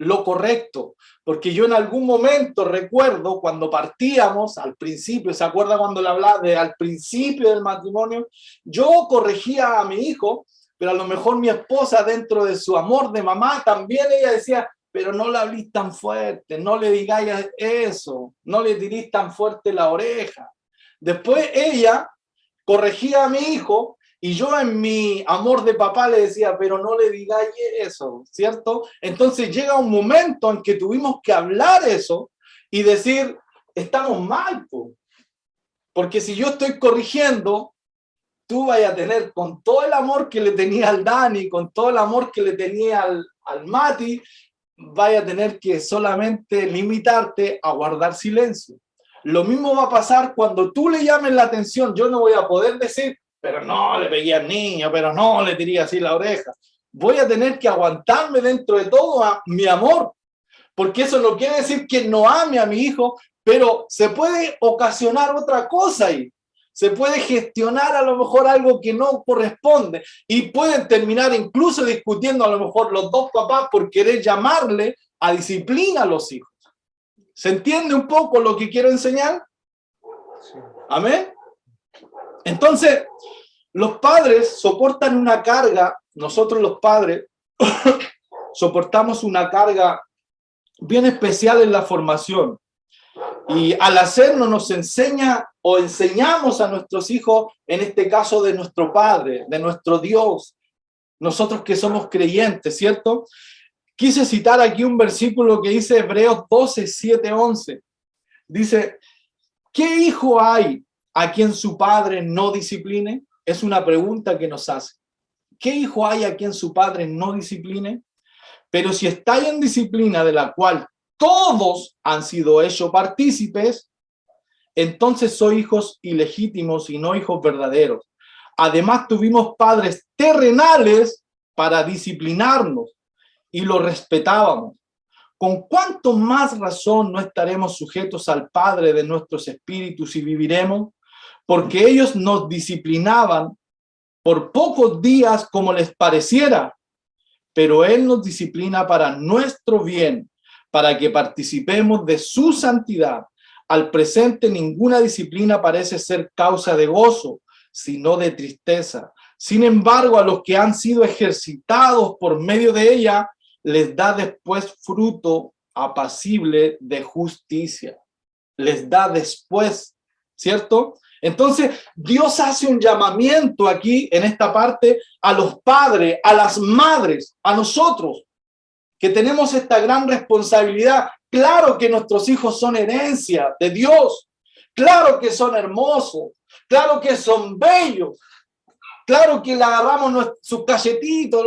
lo correcto. Porque yo en algún momento recuerdo cuando partíamos al principio, ¿se acuerda cuando le hablaba de al principio del matrimonio? Yo corregía a mi hijo, pero a lo mejor mi esposa, dentro de su amor de mamá, también ella decía, pero no la hablís tan fuerte, no le digáis eso, no le tirís tan fuerte la oreja. Después ella corregía a mi hijo y yo en mi amor de papá le decía, pero no le digáis eso, ¿cierto? Entonces llega un momento en que tuvimos que hablar eso y decir, estamos mal, po. Porque si yo estoy corrigiendo, tú vayas a tener con todo el amor que le tenía al Dani, con todo el amor que le tenía al Mati, vaya a tener que solamente limitarte a guardar silencio. Lo mismo va a pasar cuando tú le llames la atención. Yo no voy a poder decir, pero no le pegué al niño, pero no le tiré así la oreja. Voy a tener que aguantarme dentro de todo a mi amor, porque eso no quiere decir que no ame a mi hijo, pero se puede ocasionar otra cosa ahí. Se puede gestionar a lo mejor algo que no corresponde y pueden terminar incluso discutiendo a lo mejor los dos papás por querer llamarle a disciplina a los hijos. ¿Se entiende un poco lo que quiero enseñar? ¿Amén? Entonces, los padres soportan una carga, nosotros los padres soportamos una carga bien especial en la formación. Y al hacerlo nos enseña o enseñamos a nuestros hijos, en este caso de nuestro Padre, de nuestro Dios, nosotros que somos creyentes, ¿cierto? Quise citar aquí un versículo que dice Hebreos 12, 7, 11. Dice, ¿qué hijo hay a quien su padre no discipline? Es una pregunta que nos hace. ¿Qué hijo hay a quien su padre no discipline? Pero si estáis en disciplina de la cual todos han sido hechos partícipes, entonces sois hijos ilegítimos y no hijos verdaderos. Además tuvimos padres terrenales para disciplinarnos y lo respetábamos. ¿Con cuánto más razón no estaremos sujetos al Padre de nuestros espíritus y viviremos? Porque ellos nos disciplinaban por pocos días como les pareciera, pero Él nos disciplina para nuestro bien, para que participemos de su santidad. Al presente ninguna disciplina parece ser causa de gozo, sino de tristeza. Sin embargo, a los que han sido ejercitados por medio de ella, les da después fruto apacible de justicia. Les da después, ¿cierto? Entonces, Dios hace un llamamiento aquí, en esta parte, a los padres, a las madres, a nosotros, que tenemos esta gran responsabilidad. Claro que nuestros hijos son herencia de Dios. Claro que son hermosos. Claro que son bellos. Claro que le agarramos sus cachetitos,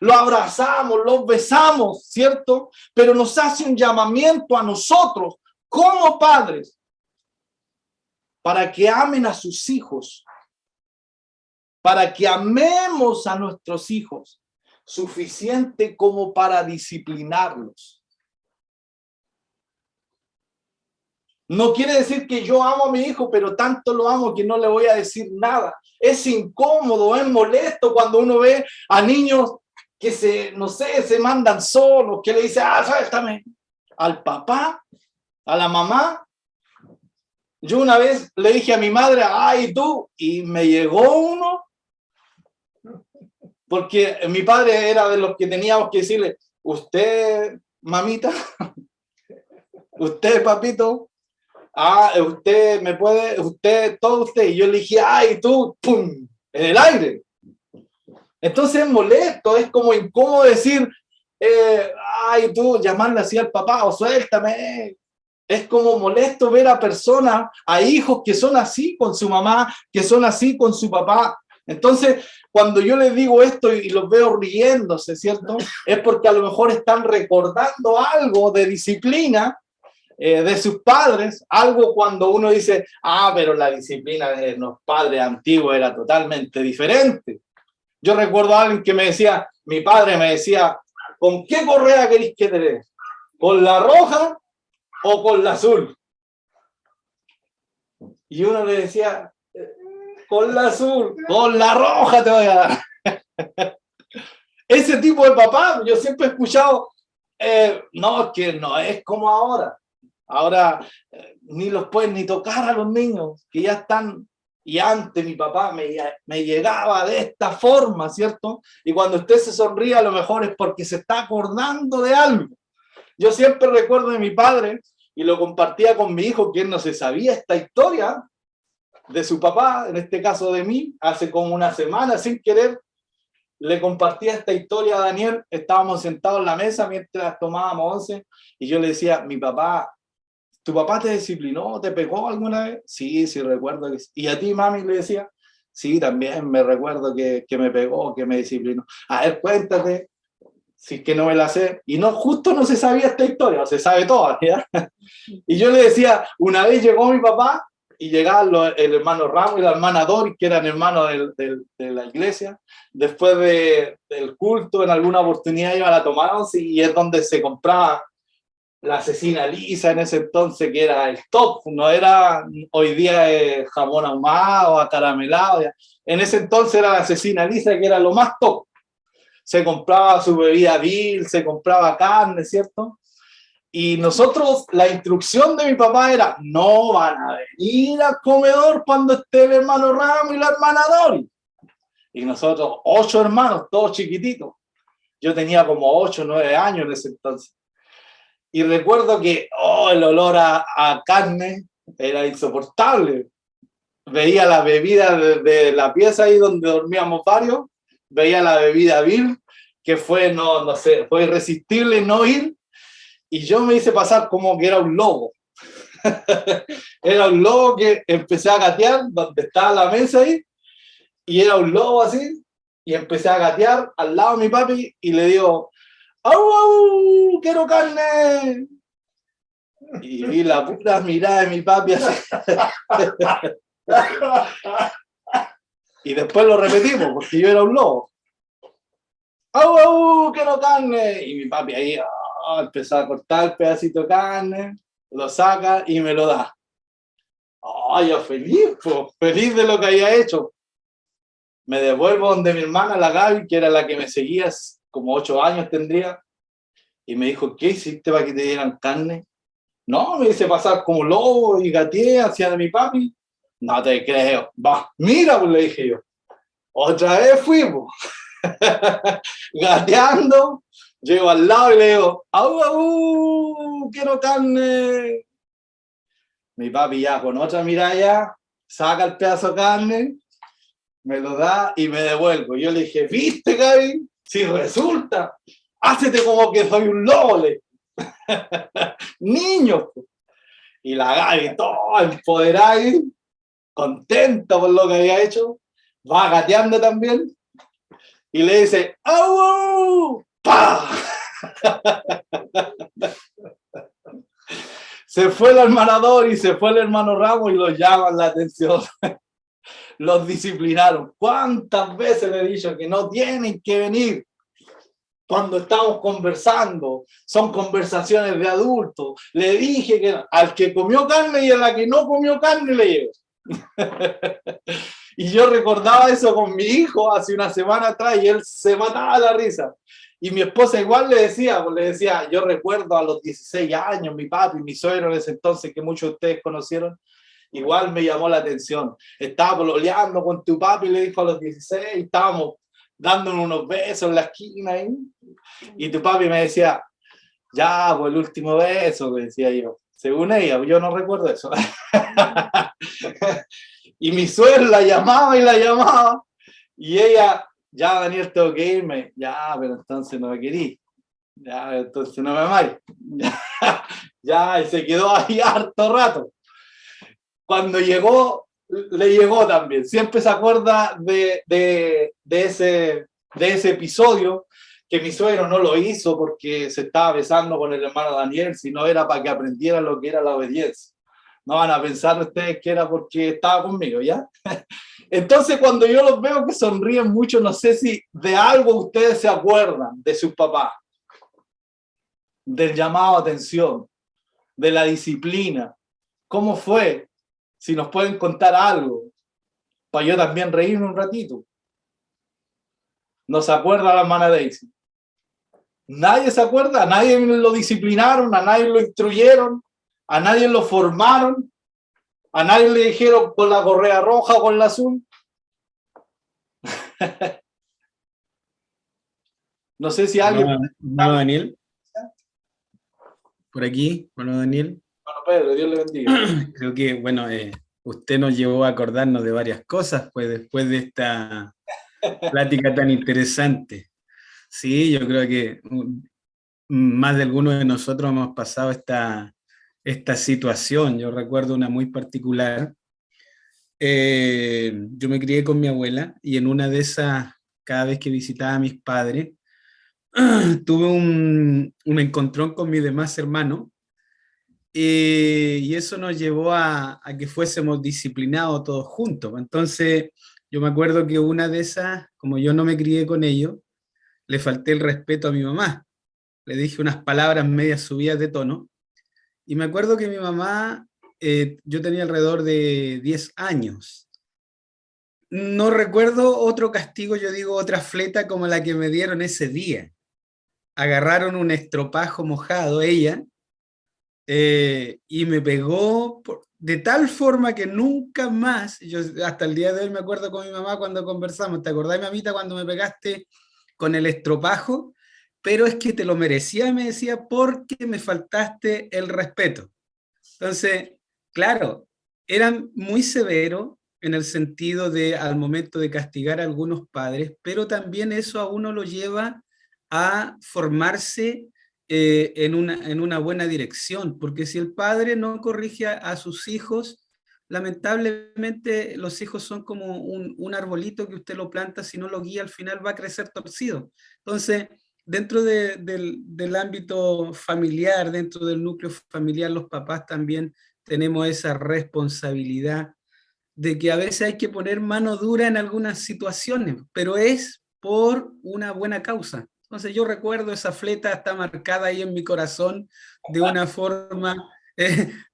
lo abrazamos, los besamos, ¿cierto? Pero nos hace un llamamiento a nosotros, como padres, para que amen a sus hijos, para que amemos a nuestros hijos, suficiente como para disciplinarlos. No quiere decir que yo amo a mi hijo, pero tanto lo amo que no le voy a decir nada. Es incómodo, es molesto cuando uno ve a niños que se mandan solos, que le dicen, suéltame, al papá, a la mamá. Yo una vez le dije a mi madre, ay, tú, y me llegó uno, porque mi padre era de los que teníamos que decirle, usted, mamita, usted, papito, usted me puede, usted, todo usted. Y yo le dije, ay, tú, pum, en el aire. Entonces es molesto, es como incómodo decir, ay, tú, llamarle así al papá, o suéltame. Es como molesto ver a personas, a hijos que son así con su mamá, que son así con su papá. Entonces, cuando yo les digo esto y los veo riéndose, ¿cierto? Es porque a lo mejor están recordando algo de disciplina de sus padres, algo cuando uno dice, pero la disciplina de los padres antiguos era totalmente diferente. Yo recuerdo a alguien que me decía, mi padre me decía, ¿con qué correa queréis que te dé? ¿Con la roja o con la azul? Y uno le decía, con la azul, con la roja te voy a dar. Ese tipo de papá, yo siempre he escuchado, no, que no es como ahora. Ahora ni los pueden ni tocar a los niños, que ya están. Y antes mi papá me llegaba de esta forma, ¿cierto? Y cuando usted se sonríe, a lo mejor es porque se está acordando de algo. Yo siempre recuerdo de mi padre, y lo compartía con mi hijo, que él no se sabía esta historia, de su papá, en este caso de mí, hace como una semana, sin querer, le compartía esta historia a Daniel. Estábamos sentados en la mesa mientras tomábamos once, y yo le decía, mi papá, ¿tu papá te disciplinó, te pegó alguna vez? Sí, sí, recuerdo que sí. ¿Y a ti, mami? Le decía, sí, también me recuerdo que me pegó, que me disciplinó. A ver, cuéntate, si es que no me la sé. Y no, justo no se sabía esta historia, se sabe toda, ¿ya? Y yo le decía, una vez llegó mi papá, y llegaban el hermano Ramos y la hermana Doris, que eran hermanos de la iglesia. Después del culto, en alguna oportunidad iban a tomar once, y es donde se compraba la asesina Lisa en ese entonces, que era el top, no era hoy día jamón ahumado, acaramelado. Ya. En ese entonces era la asesina Lisa, que era lo más top. Se compraba su bebida Bill, se compraba carne, ¿cierto? Y nosotros, la instrucción de mi papá era, no van a venir al comedor cuando esté el hermano Ramos y la hermana Doris. Y nosotros, 8 hermanos, todos chiquititos. Yo tenía como 8 o 9 años en ese entonces. Y recuerdo que el olor a carne era insoportable. Veía la bebida de la pieza ahí donde dormíamos varios, veía la bebida Bill, que fue, no sé, fue irresistible no ir, y yo me hice pasar como que era un lobo. Era un lobo que empecé a gatear donde estaba la mesa ahí, y era un lobo así, y empecé a gatear al lado de mi papi, y le digo, ¡au, au! ¡Quiero carne! Y vi la pura mirada de mi papi así. Y después lo repetimos, porque yo era un lobo. ¡Au, au! ¡Quiero carne! Y mi papi ahí empezó a cortar el pedacito de carne, lo saca y me lo da. Yo feliz, feliz de lo que había hecho. Me devuelvo donde mi hermana, la Gaby, que era la que me seguía, como 8 años tendría, y me dijo, ¿qué hiciste para que te dieran carne? No, me hice pasar como lobo y gateé hacia de mi papi. No te creo. Va, mira, pues le dije yo. Otra vez fuimos. Gateando. Llego al lado y le digo, ¡au, au! ¡Quiero carne! Mi papi ya con otra mirada ya, saca el pedazo de carne, me lo da y me devuelvo. Yo le dije, ¿viste, Gaby? Si resulta, hácete como que soy un lobo. Niño. Y la Gaby, toda empoderada, contenta por lo que había hecho, va gateando también, y le dice, ¡au! ¡Pah! Se fue el hermanador y se fue el hermano Ramos y los llaman la atención. Los disciplinaron. ¿Cuántas veces le he dicho que no tienen que venir cuando estamos conversando? Son conversaciones de adultos. Le dije que al que comió carne y a la que no comió carne le llevo. Y yo recordaba eso con mi hijo hace una semana atrás y él se mataba la risa. Y mi esposa igual le decía, yo recuerdo a los 16 años, mi papi, mi suegro en ese entonces, que muchos de ustedes conocieron, igual me llamó la atención. Estaba pololeando con tu papi, le dijo a los 16, estábamos dándonos unos besos en la esquina ahí, y tu papi me decía, ya, pues el último beso, me decía yo. Según ella, yo no recuerdo eso. Y mi suegro la llamaba y la llamaba, y ella, ya, Daniel, tengo que irme. Ya, pero entonces no me querí. Ya, entonces no me amáis. Ya, y se quedó ahí harto rato. Cuando llegó, le llegó también. Siempre se acuerda de ese episodio, que mi suegro no lo hizo porque se estaba besando con el hermano Daniel, sino era para que aprendiera lo que era la obediencia. No van a pensar ustedes que era porque estaba conmigo, ¿ya? Entonces, cuando yo los veo que sonríen mucho, no sé si de algo ustedes se acuerdan de sus papás, del llamado a atención, de la disciplina. ¿Cómo fue? Si nos pueden contar algo, para yo también reírme un ratito. ¿No se acuerda la hermana Daisy? ¿Nadie se acuerda? ¿A nadie lo disciplinaron? ¿A nadie lo instruyeron? ¿A nadie lo formaron? ¿A nadie le dijeron con la correa roja o con la azul? No sé si alguien... No, Daniel. Por aquí, bueno, Daniel. Bueno, Pedro, Dios le bendiga. Creo que, bueno, usted nos llevó a acordarnos de varias cosas, pues, después de esta plática tan interesante. Sí, yo creo que más de algunos de nosotros hemos pasado esta situación. Yo recuerdo una muy particular. Yo me crié con mi abuela y en una de esas, cada vez que visitaba a mis padres, tuve un encontrón con mis demás hermanos y eso nos llevó a que fuésemos disciplinados todos juntos. Entonces, yo me acuerdo que una de esas, como yo no me crié con ellos, le falté el respeto a mi mamá. Le dije unas palabras medias subidas de tono. Y me acuerdo que mi mamá, yo tenía alrededor de 10 años. No recuerdo otro castigo, yo digo otra fleta como la que me dieron ese día. Agarraron un estropajo mojado ella y me pegó de tal forma que nunca más, yo hasta el día de hoy me acuerdo con mi mamá cuando conversamos, ¿te acordás, mamita, cuando me pegaste con el estropajo? Pero es que te lo merecía, me decía, porque me faltaste el respeto. Entonces, claro, eran muy severos en el sentido de al momento de castigar a algunos padres, pero también eso a uno lo lleva a formarse en una buena dirección, porque si el padre no corrige a sus hijos, lamentablemente los hijos son como un arbolito que usted lo planta, si no lo guía al final va a crecer torcido. Entonces, dentro del ámbito familiar, dentro del núcleo familiar, los papás también tenemos esa responsabilidad de que a veces hay que poner mano dura en algunas situaciones, pero es por una buena causa. Entonces yo recuerdo esa fleta, está marcada ahí en mi corazón de una forma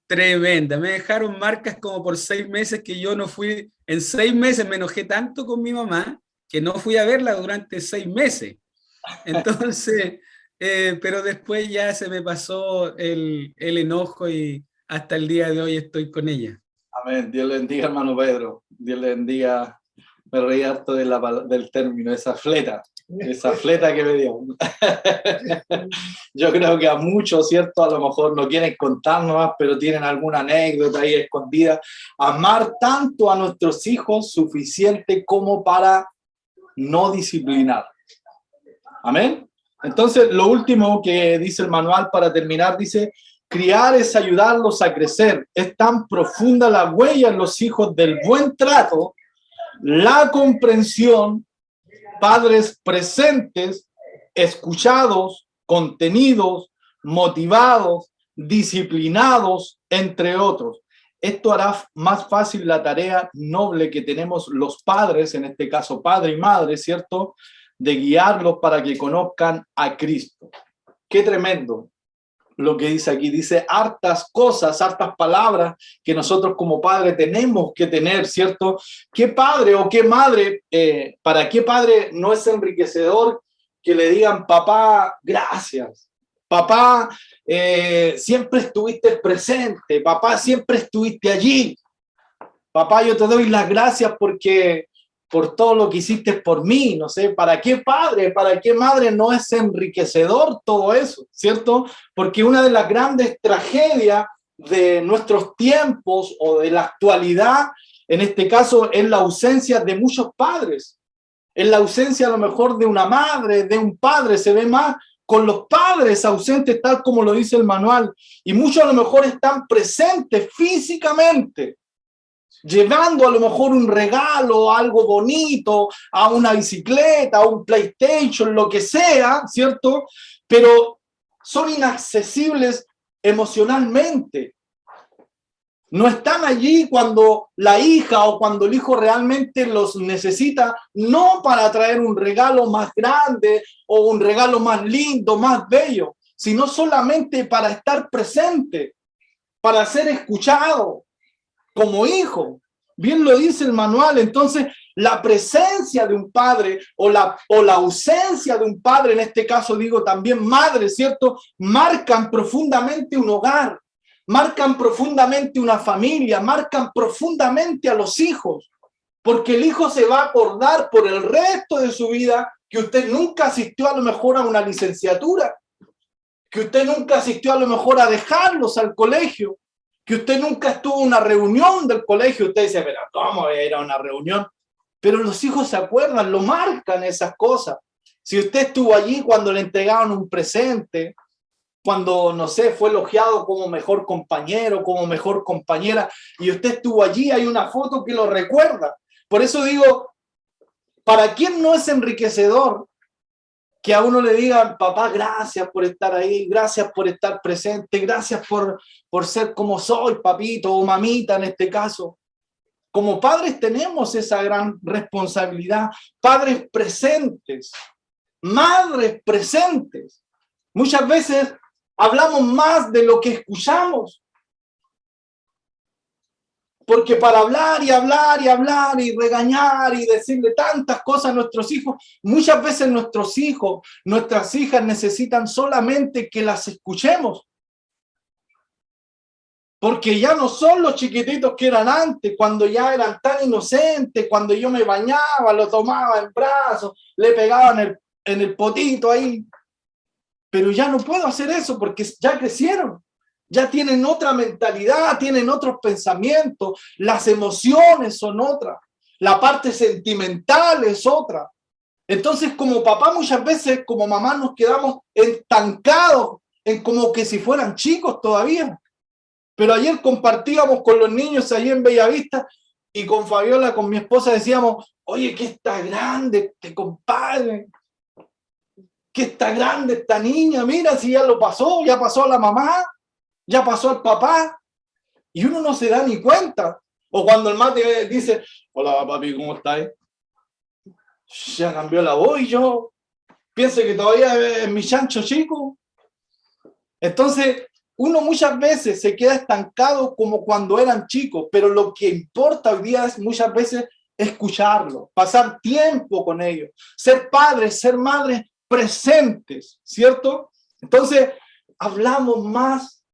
tremenda. Me dejaron marcas como por 6 meses que yo no fui, en 6 meses me enojé tanto con mi mamá que no fui a verla durante 6 meses. Entonces, pero después ya se me pasó el enojo y hasta el día de hoy estoy con ella. Amén. Dios le bendiga, hermano Pedro. Dios le bendiga. Me reí harto del término, esa fleta que me dio. Yo creo que a muchos, ¿cierto? A lo mejor no quieren contarnos más, pero tienen alguna anécdota ahí escondida. Amar tanto a nuestros hijos suficiente como para no disciplinar. Amén. Entonces, lo último que dice el manual para terminar, dice, criar es ayudarlos a crecer. Es tan profunda la huella en los hijos del buen trato, la comprensión, padres presentes, escuchados, contenidos, motivados, disciplinados, entre otros. Esto hará más fácil la tarea noble que tenemos los padres, en este caso padre y madre, ¿cierto?, de guiarlos para que conozcan a Cristo. Qué tremendo lo que dice aquí. Dice hartas cosas, hartas palabras que nosotros como padre tenemos que tener, ¿cierto? ¿Qué padre o qué madre, para qué padre no es enriquecedor que le digan, papá, gracias? Papá, siempre estuviste presente. Papá, siempre estuviste allí. Papá, yo te doy las gracias por todo lo que hiciste por mí, no sé, ¿para qué padre, para qué madre no es enriquecedor todo eso, ¿cierto? Porque una de las grandes tragedias de nuestros tiempos o de la actualidad, en este caso, es la ausencia de muchos padres. Es la ausencia a lo mejor de una madre, de un padre, se ve más con los padres ausentes, tal como lo dice el manual, y muchos a lo mejor están presentes físicamente, llevando a lo mejor un regalo, algo bonito, a una bicicleta, a un PlayStation, lo que sea, ¿cierto? Pero son inaccesibles emocionalmente. No están allí cuando la hija o cuando el hijo realmente los necesita, no para traer un regalo más grande o un regalo más lindo, más bello, sino solamente para estar presente, para ser escuchado como hijo. Bien lo dice el manual. Entonces, la presencia de un padre o la ausencia de un padre, en este caso digo también madre, ¿cierto? Marcan profundamente un hogar, marcan profundamente una familia, marcan profundamente a los hijos, porque el hijo se va a acordar por el resto de su vida que usted nunca asistió a lo mejor a una licenciatura, que usted nunca asistió a lo mejor a dejarlos al colegio, que usted nunca estuvo en una reunión del colegio. Usted dice, pero ¿cómo voy a ir a una reunión? Pero los hijos se acuerdan, lo marcan esas cosas. Si usted estuvo allí cuando le entregaron un presente, cuando, no sé, fue elogiado como mejor compañero, como mejor compañera, y usted estuvo allí, hay una foto que lo recuerda. Por eso digo, ¿para quién no es enriquecedor que a uno le digan, papá, gracias por estar ahí, gracias por estar presente, gracias por ser como soy, papito o mamita en este caso? Como padres tenemos esa gran responsabilidad, padres presentes, madres presentes. Muchas veces hablamos más de lo que escuchamos. Porque para hablar y hablar y hablar y regañar y decirle tantas cosas a nuestros hijos, muchas veces nuestros hijos, nuestras hijas necesitan solamente que las escuchemos. Porque ya no son los chiquititos que eran antes, cuando ya eran tan inocentes, cuando yo me bañaba, lo tomaba en brazos, le pegaba en el potito ahí. Pero ya no puedo hacer eso porque ya crecieron. Ya tienen otra mentalidad, tienen otros pensamientos, las emociones son otras, la parte sentimental es otra. Entonces, como papá, muchas veces, como mamá, nos quedamos estancados en como que si fueran chicos todavía. Pero ayer compartíamos con los niños allí en Bellavista y con Fabiola, con mi esposa, decíamos, oye, que está grande este compadre, que está grande esta niña, mira si ya lo pasó, ya pasó a la mamá, ya pasó al papá, y uno no se da ni cuenta. O cuando el mate dice, hola papi, ¿cómo estás? Ya cambió la voz y yo pienso que todavía es mi chancho chico. Entonces, uno muchas veces se queda estancado como cuando eran chicos, pero lo que importa hoy día es muchas veces escucharlo, pasar tiempo con ellos, ser padres, ser madres presentes, ¿cierto? Entonces, hablamos más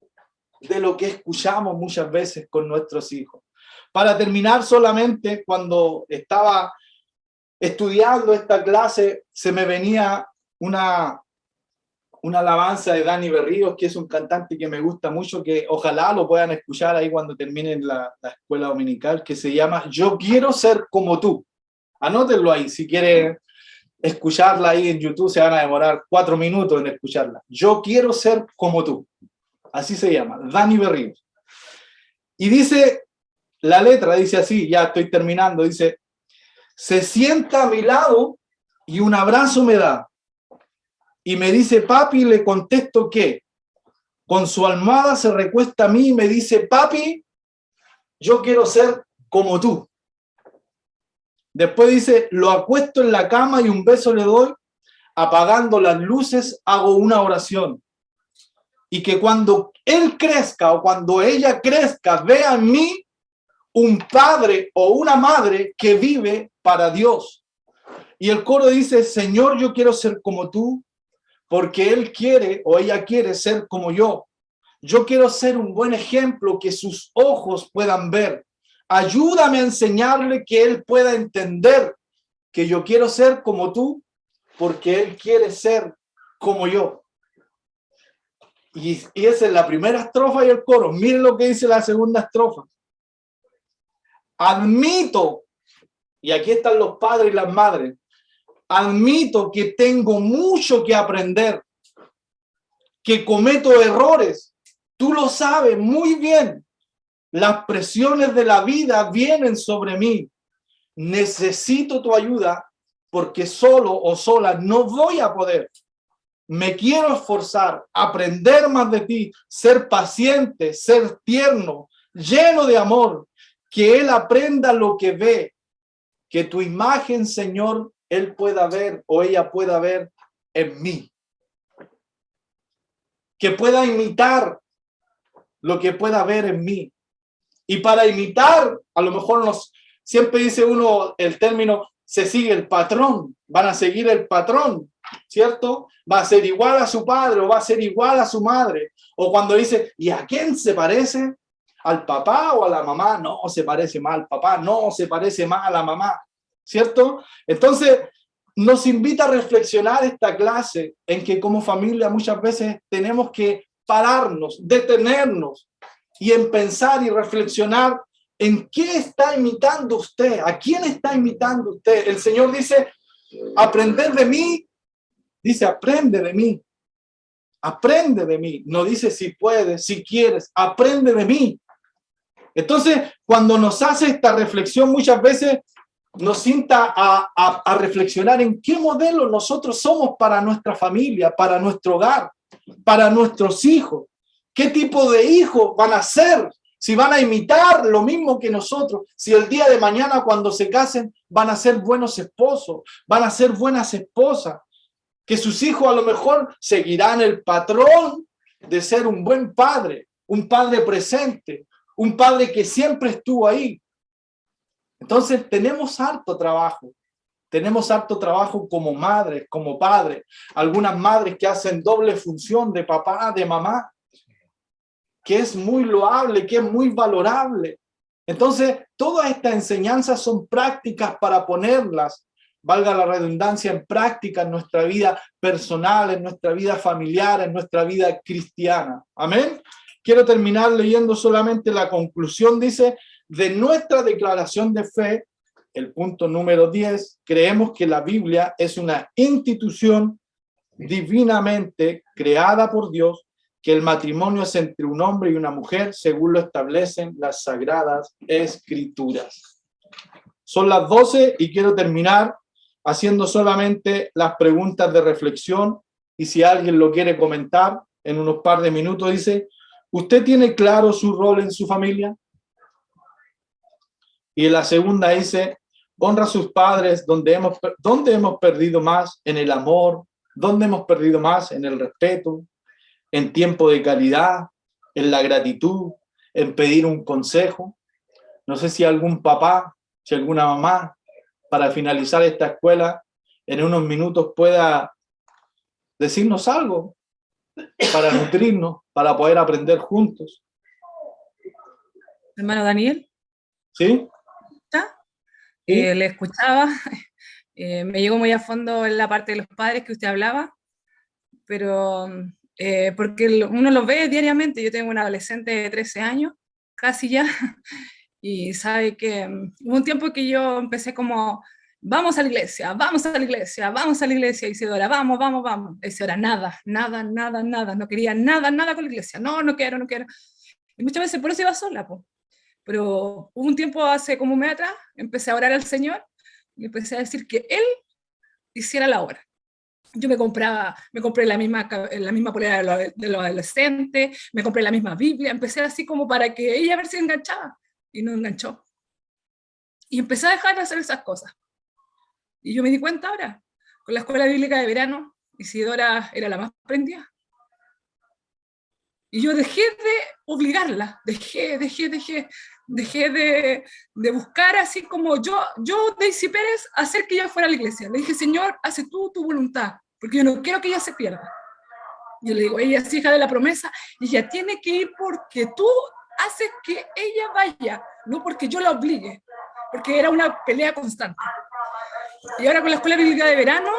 de lo que escuchamos muchas veces con nuestros hijos. Para terminar, solamente cuando estaba estudiando esta clase, se me venía una alabanza de Dani Berríos, que es un cantante que me gusta mucho, que ojalá lo puedan escuchar ahí cuando terminen la escuela dominical, que se llama Yo quiero ser como tú. Anótenlo ahí, si quieren escucharla ahí en YouTube, se van a demorar 4 minutos en escucharla. Yo quiero ser como tú. Así se llama, Dani Berríos. Y dice, la letra dice así, ya estoy terminando, dice, se sienta a mi lado y un abrazo me da. Y me dice, papi, le contesto que con su almohada se recuesta a mí y me dice, papi, yo quiero ser como tú. Después dice, lo acuesto en la cama y un beso le doy, apagando las luces hago una oración. Y que cuando él crezca o cuando ella crezca, vea en mí un padre o una madre que vive para Dios. Y el coro dice, Señor, yo quiero ser como tú, porque él quiere o ella quiere ser como yo. Yo quiero ser un buen ejemplo que sus ojos puedan ver. Ayúdame a enseñarle que él pueda entender que yo quiero ser como tú, porque él quiere ser como yo. Y esa es la primera estrofa y el coro. Miren lo que dice la segunda estrofa. Admito, y aquí están los padres y las madres, admito que tengo mucho que aprender, que cometo errores. Tú lo sabes muy bien. Las presiones de la vida vienen sobre mí. Necesito tu ayuda porque solo o sola no voy a poder. Me quiero esforzar, aprender más de ti, ser paciente, ser tierno, lleno de amor, que él aprenda lo que ve, que tu imagen, Señor, él pueda ver o ella pueda ver en mí. Que pueda imitar lo que pueda ver en mí. Y para imitar, a lo mejor siempre dice uno el término, se sigue el patrón, van a seguir el patrón, ¿cierto? Va a ser igual a su padre o va a ser igual a su madre. O cuando dice, ¿y a quién se parece? ¿Al papá o a la mamá? No, se parece más al papá, no, se parece más a la mamá, ¿cierto? Entonces, nos invita a reflexionar esta clase en que como familia muchas veces tenemos que pararnos, detenernos y en pensar y reflexionar en qué está imitando usted, a quién está imitando usted. El Señor dice, aprender de mí, dice, aprende de mí. Aprende de mí. No dice si puedes, si quieres, aprende de mí. Entonces, cuando nos hace esta reflexión, muchas veces nos sienta a reflexionar en qué modelo nosotros somos para nuestra familia, para nuestro hogar, para nuestros hijos. ¿Qué tipo de hijos van a ser? Si van a imitar lo mismo que nosotros, si el día de mañana cuando se casen van a ser buenos esposos, van a ser buenas esposas, que sus hijos a lo mejor seguirán el patrón de ser un buen padre, un padre presente, un padre que siempre estuvo ahí. Entonces tenemos harto trabajo como madres, como padres, algunas madres que hacen doble función de papá, de mamá, que es muy loable, que es muy valorable. Entonces, todas estas enseñanzas son prácticas para ponerlas, valga la redundancia, en práctica en nuestra vida personal, en nuestra vida familiar, en nuestra vida cristiana. Amén. Quiero terminar leyendo solamente la conclusión, dice, de nuestra declaración de fe, el punto número 10, creemos que la Biblia es una institución divinamente creada por Dios, que el matrimonio es entre un hombre y una mujer, según lo establecen las Sagradas Escrituras. Son las 12 y quiero terminar haciendo solamente las preguntas de reflexión, y si alguien lo quiere comentar en unos par de minutos, dice, ¿usted tiene claro su rol en su familia? Y la segunda dice, honra a sus padres, donde hemos perdido más en el amor, donde hemos perdido más en el respeto, en tiempo de calidad, en la gratitud, en pedir un consejo. No sé si algún papá, si alguna mamá, para finalizar esta escuela, en unos minutos pueda decirnos algo para nutrirnos, para poder aprender juntos. Hermano Daniel. ¿Sí? ¿Sí? Le escuchaba, me llegó muy a fondo en la parte de los padres que usted hablaba, pero porque uno los ve diariamente. Yo tengo una adolescente de 13 años, casi ya, y sabe que hubo un tiempo que yo empecé como, vamos a la iglesia, vamos a la iglesia, vamos a la iglesia, y Isidora, vamos, vamos, vamos. Isidora, nada, no quería nada con la iglesia, no quiero. Y muchas veces por eso iba sola, pues. Pero hubo un tiempo, hace como un mes atrás, empecé a orar al Señor y empecé a decir que Él hiciera la obra. Yo me compré la misma polera de los adolescentes, me compré la misma Biblia, empecé así como para que ella a ver si enganchaba, y no enganchó. Y empecé a dejar de hacer esas cosas. Y yo me di cuenta ahora, con la escuela bíblica de verano, Isidora era la más prendida. Y yo dejé de obligarla, dejé de buscar así como yo, Daisy Pérez, hacer que ella fuera a la iglesia. Le dije, Señor, hace tú tu voluntad, porque yo no quiero que ella se pierda. Yo le digo, ella es hija de la promesa, y ella tiene que ir porque tú haces que ella vaya, no porque yo la obligue, porque era una pelea constante. Y ahora con la escuela bíblica de verano,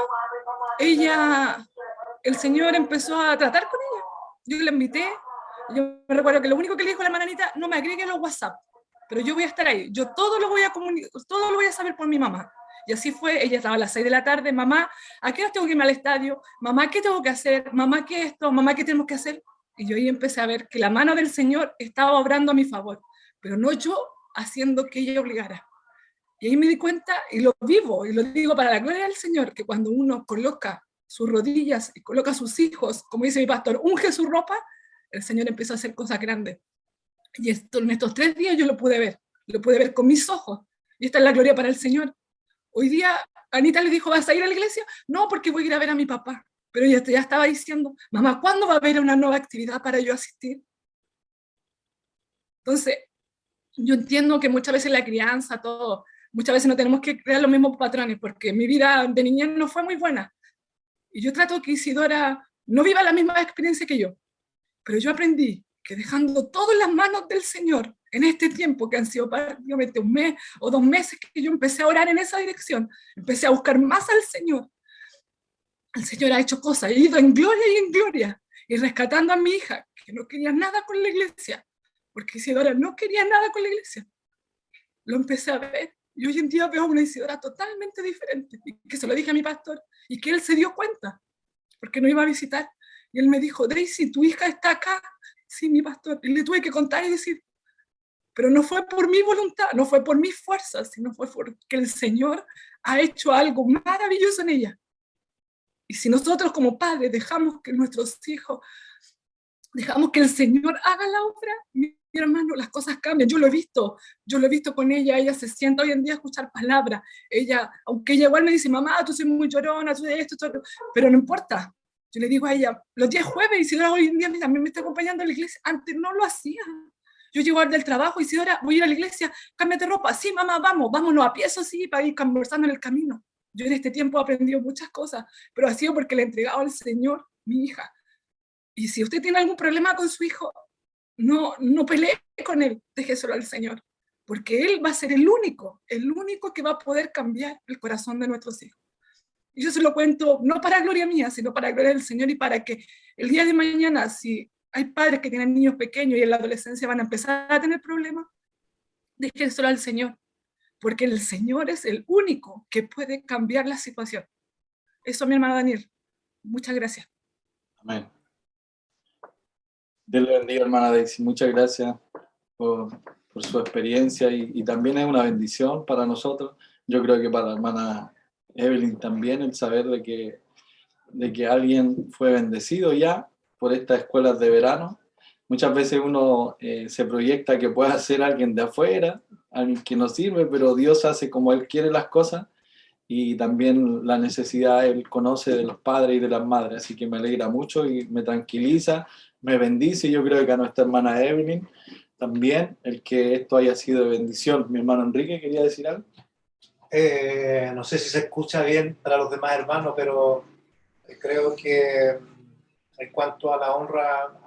el Señor empezó a tratar con ella. Yo la invité, yo me recuerdo que lo único que le dijo a la hermana Anita, no me agregue los WhatsApp, pero yo voy a estar ahí, yo todo lo voy a saber por mi mamá. Y así fue, ella estaba a las 6 de la tarde, mamá, ¿a qué hora tengo que irme al estadio? Mamá, ¿qué tengo que hacer? Mamá, ¿qué esto? Mamá, ¿qué tenemos que hacer? Y yo ahí empecé a ver que la mano del Señor estaba obrando a mi favor, pero no yo haciendo que ella obligara. Y ahí me di cuenta, y lo vivo, y lo digo para la gloria del Señor, que cuando uno coloca sus rodillas y coloca a sus hijos, como dice mi pastor, unge su ropa, el Señor empieza a hacer cosas grandes. Y en estos 3 días yo lo pude ver con mis ojos, y esta es la gloria para el Señor. Hoy día Anita le dijo, ¿vas a ir a la iglesia? No, porque voy a ir a ver a mi papá. Pero ella ya estaba diciendo, mamá, ¿cuándo va a haber una nueva actividad para yo asistir? Entonces, yo entiendo que muchas veces la crianza, todo, muchas veces no tenemos que crear los mismos patrones, porque mi vida de niñez no fue muy buena. Y yo trato que Isidora no viva la misma experiencia que yo. Pero yo aprendí que dejando todo en las manos del Señor, en este tiempo que han sido prácticamente 1 mes o 2 meses que yo empecé a orar en esa dirección, empecé a buscar más al Señor. El Señor ha hecho cosas, he ido en gloria, y rescatando a mi hija, que no quería nada con la iglesia, porque Isidora no quería nada con la iglesia. Lo empecé a ver, y hoy en día veo una Isidora totalmente diferente, y que se lo dije a mi pastor, y que él se dio cuenta, porque no iba a visitar, y él me dijo, Daisy, tu hija está acá. Sí, mi pastor, y le tuve que contar y decir, pero no fue por mi voluntad, no fue por mis fuerzas, sino fue porque el Señor ha hecho algo maravilloso en ella. Y si nosotros como padres dejamos que nuestros hijos, dejamos que el Señor haga la obra, mi hermano, las cosas cambian. Yo lo he visto con ella se sienta hoy en día a escuchar palabras. Ella, aunque ella igual me dice, mamá, tú eres muy llorona, tú esto, pero no importa. Yo le digo a ella, los días jueves, Isidora hoy en día también me está acompañando a la iglesia. Antes no lo hacía. Yo llego del trabajo, Isidora, voy a ir a la iglesia, cámbiate ropa. Sí, mamá, vámonos a pie, eso sí, para ir conversando en el camino. Yo en este tiempo he aprendido muchas cosas, pero ha sido porque le he entregado al Señor mi hija. Y si usted tiene algún problema con su hijo, no pelee con él, déjeselo al Señor, porque Él va a ser el único que va a poder cambiar el corazón de nuestros hijos. Y yo se lo cuento no para gloria mía, sino para gloria del Señor y para que el día de mañana, si hay padres que tienen niños pequeños y en la adolescencia van a empezar a tener problemas, déjenselo al Señor, porque el Señor es el único que puede cambiar la situación. Eso, mi hermano Daniel. Muchas gracias. Amén. Dios le bendiga, hermana Daisy. Muchas gracias por su experiencia y también es una bendición para nosotros. Yo creo que para la hermana Evelyn también el saber de que alguien fue bendecido ya por estas escuelas de verano. Muchas veces uno se proyecta que pueda ser alguien de afuera, alguien que no sirve, pero Dios hace como Él quiere las cosas y también la necesidad Él conoce de los padres y de las madres, así que me alegra mucho y me tranquiliza, me bendice. Yo creo que a nuestra hermana Evelyn también, el que esto haya sido de bendición. Mi hermano Enrique, ¿quería decir algo? No sé si se escucha bien para los demás hermanos, pero creo que en cuanto a la honra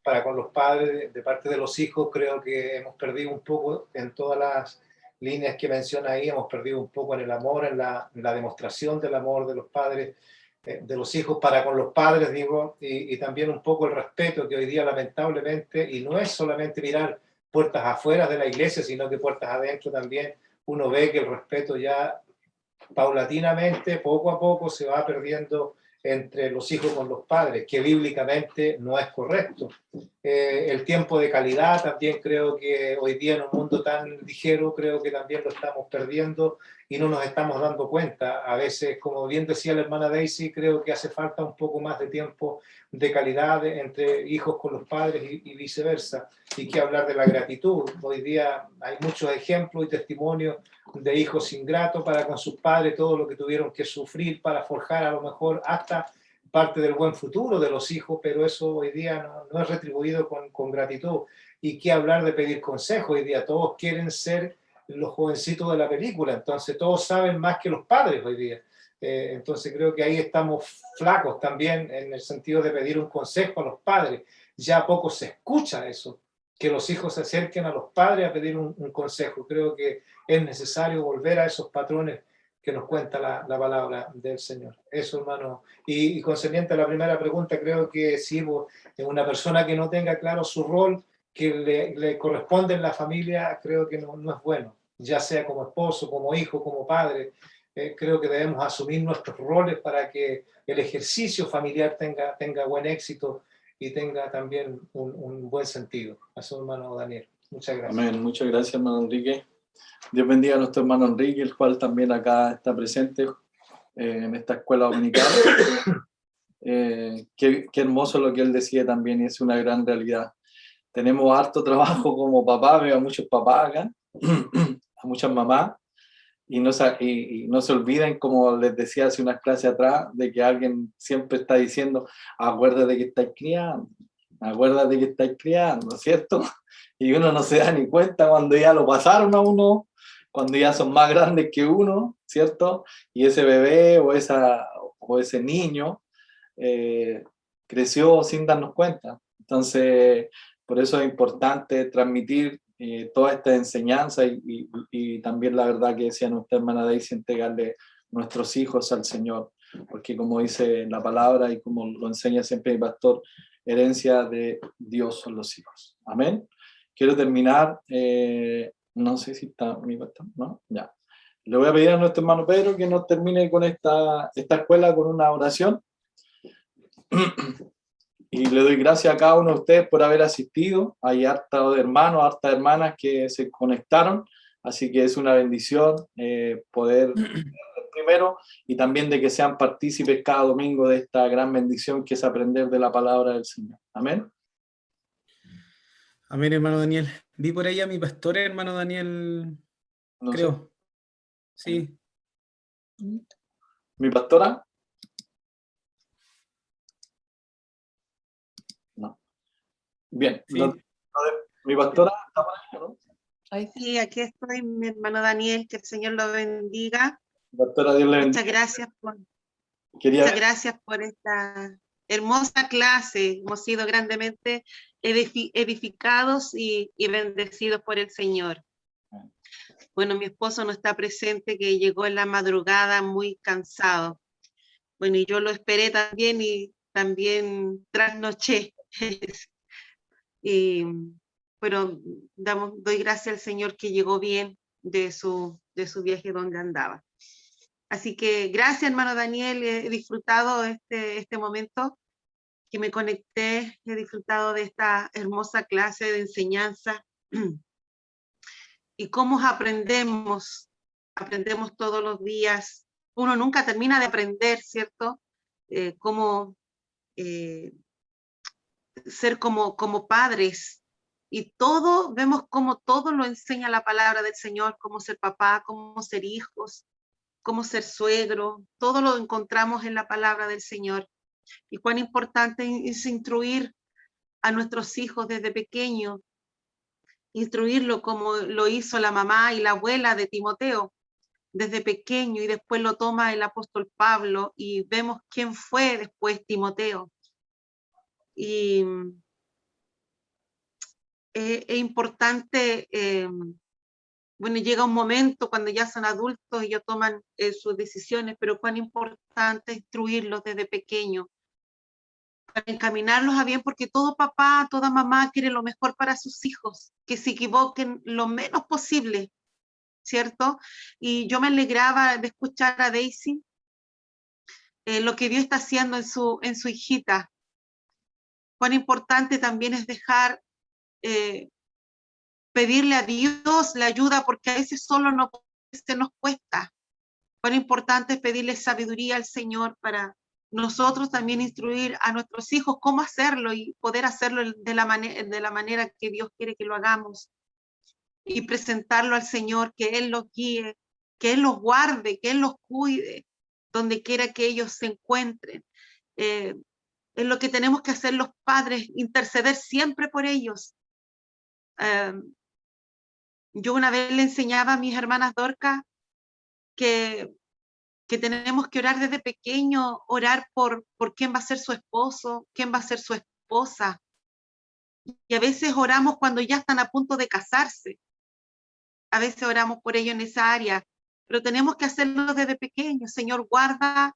para con los padres de parte de los hijos, creo que hemos perdido un poco en todas las líneas que menciona ahí, hemos perdido un poco en el amor, en la demostración del amor de los padres, de los hijos para con los padres, digo, y también un poco el respeto que hoy día lamentablemente, y no es solamente mirar puertas afuera de la iglesia, sino que puertas adentro también, uno ve que el respeto ya paulatinamente, poco a poco, se va perdiendo entre los hijos con los padres, que bíblicamente no es correcto. El tiempo de calidad también creo que hoy día en un mundo tan ligero, creo que también lo estamos perdiendo y no nos estamos dando cuenta. A veces, como bien decía la hermana Daisy, creo que hace falta un poco más de tiempo de calidad entre hijos con los padres y viceversa. Y que hablar de la gratitud. Hoy día hay muchos ejemplos y testimonios de hijos ingratos para con sus padres, todo lo que tuvieron que sufrir para forjar a lo mejor hasta parte del buen futuro de los hijos, pero eso hoy día no es retribuido con gratitud. Y qué hablar de pedir consejo. Hoy día todos quieren ser los jovencitos de la película, entonces todos saben más que los padres hoy día. Entonces creo que ahí estamos flacos también en el sentido de pedir un consejo a los padres. Ya poco se escucha eso, que los hijos se acerquen a los padres a pedir un consejo. Creo que es necesario volver a esos patrones que nos cuenta la palabra del Señor. Eso, hermano. Y concerniente a la primera pregunta, creo que si una persona que no tenga claro su rol que le corresponde en la familia, creo que no es bueno, ya sea como esposo, como hijo, como padre. Creo que debemos asumir nuestros roles para que el ejercicio familiar tenga buen éxito y tenga también un buen sentido. A su hermano Daniel. Muchas gracias. Amén. Muchas gracias, hermano Enrique. Dios bendiga a nuestro hermano Enrique, el cual también acá está presente en esta escuela dominical. Qué hermoso lo que él decía también, y es una gran realidad. Tenemos harto trabajo como papá, veo a muchos papás acá, a muchas mamás, y no se olviden, como les decía hace unas clases atrás, de que alguien siempre está diciendo, acuérdate que estáis criando, ¿cierto? Y uno no se da ni cuenta cuando ya lo pasaron a uno, cuando ya son más grandes que uno, ¿cierto? Y ese bebé o ese niño creció sin darnos cuenta. Entonces, por eso es importante transmitir toda esta enseñanza y también la verdad que decía nuestra hermana Daisy, entregarle nuestros hijos al Señor, porque como dice la palabra y como lo enseña siempre mi pastor, herencia de Dios son los hijos. Amén. quiero terminar, no sé si está mi pastor, ¿no? Ya. Le voy a pedir a nuestro hermano Pedro que nos termine con esta escuela con una oración. Y le doy gracias a cada uno de ustedes por haber asistido. Hay hartos hermanos, hartas hermanas que se conectaron, así que es una bendición poder primero y también de que sean partícipes cada domingo de esta gran bendición que es aprender de la palabra del Señor. Amén. Amén, hermano Daniel. Vi por ahí a mi pastor, hermano Daniel, No sé. creo. Sí. ¿Mi pastora? No. Bien. Sí. ¿Mi pastora está por ahí, no? Ahí está. Sí, aquí estoy, mi hermano Daniel, que el Señor lo bendiga. Mi pastora, Dios le bendiga. Muchas gracias por esta hermosa clase. Hemos sido grandemente edificados y bendecidos por el Señor. Bueno, mi esposo no está presente, que llegó en la madrugada muy cansado. Bueno, y yo lo esperé también y también trasnoché. Pero doy gracias al Señor que llegó bien de su viaje donde andaba. Así que gracias, hermano Daniel, he disfrutado este momento que me conecté, he disfrutado de esta hermosa clase de enseñanza y cómo aprendemos todos los días. Uno nunca termina de aprender, ¿cierto? Cómo ser como padres. Y vemos cómo todo lo enseña la palabra del Señor, cómo ser papá, cómo ser hijos, cómo ser suegro, todo lo encontramos en la palabra del Señor. Y cuán importante es instruir a nuestros hijos desde pequeños, instruirlo como lo hizo la mamá y la abuela de Timoteo, desde pequeño, y después lo toma el apóstol Pablo, y vemos quién fue después Timoteo. Y es importante, bueno, llega un momento cuando ya son adultos y ellos toman sus decisiones, pero cuán importante es instruirlos desde pequeño, para encaminarlos a bien, porque todo papá, toda mamá quiere lo mejor para sus hijos, que se equivoquen lo menos posible, ¿cierto? Y yo me alegraba de escuchar a Daisy, lo que Dios está haciendo en su hijita. Cuán importante también es dejar, pedirle a Dios la ayuda, porque a veces solo se nos cuesta. Cuán importante es pedirle sabiduría al Señor para nosotros también instruir a nuestros hijos cómo hacerlo y poder hacerlo de la manera que Dios quiere que lo hagamos, y presentarlo al Señor, que Él los guíe, que Él los guarde, que Él los cuide, donde quiera que ellos se encuentren. Es lo que tenemos que hacer los padres, interceder siempre por ellos. Yo una vez le enseñaba a mis hermanas Dorcas que tenemos que orar desde pequeño, orar por quién va a ser su esposo, quién va a ser su esposa. Y a veces oramos cuando ya están a punto de casarse. A veces oramos por ellos en esa área, pero tenemos que hacerlo desde pequeño. Señor, guarda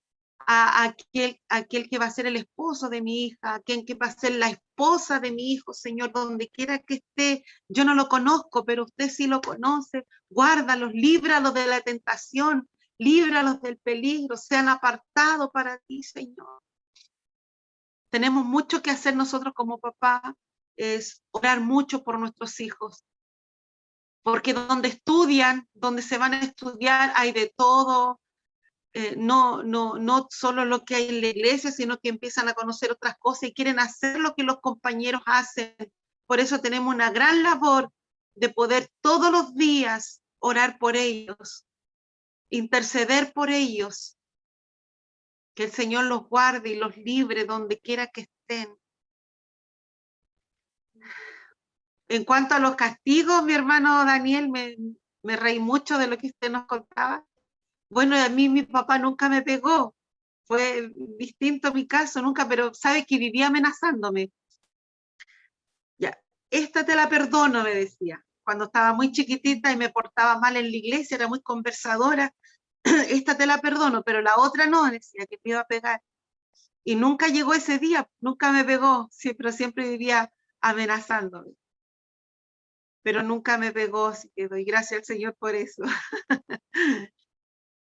a aquel que va a ser el esposo de mi hija, aquel que va a ser la esposa de mi hijo, Señor, donde quiera que esté. Yo no lo conozco, pero usted sí lo conoce. Guárdalos, líbralos de la tentación, líbralos del peligro, sean apartados para ti, Señor. Tenemos mucho que hacer nosotros como papá, es orar mucho por nuestros hijos, porque donde estudian, donde se van a estudiar, hay de todo, no solo lo que hay en la iglesia, sino que empiezan a conocer otras cosas y quieren hacer lo que los compañeros hacen. Por eso tenemos una gran labor de poder todos los días orar por ellos, interceder por ellos, que el Señor los guarde y los libre donde quiera que estén. En cuanto a los castigos, mi hermano Daniel, me reí mucho de lo que usted nos contaba. Bueno, a mí mi papá nunca me pegó, fue distinto mi caso, nunca, pero sabe que vivía amenazándome. Ya, esta te la perdono, me decía. Cuando estaba muy chiquitita y me portaba mal en la iglesia, era muy conversadora, esta te la perdono, pero la otra no, decía que me iba a pegar. Y nunca llegó ese día, nunca me pegó, pero siempre vivía amenazándome. pero nunca me pegó, así que doy gracias al Señor por eso.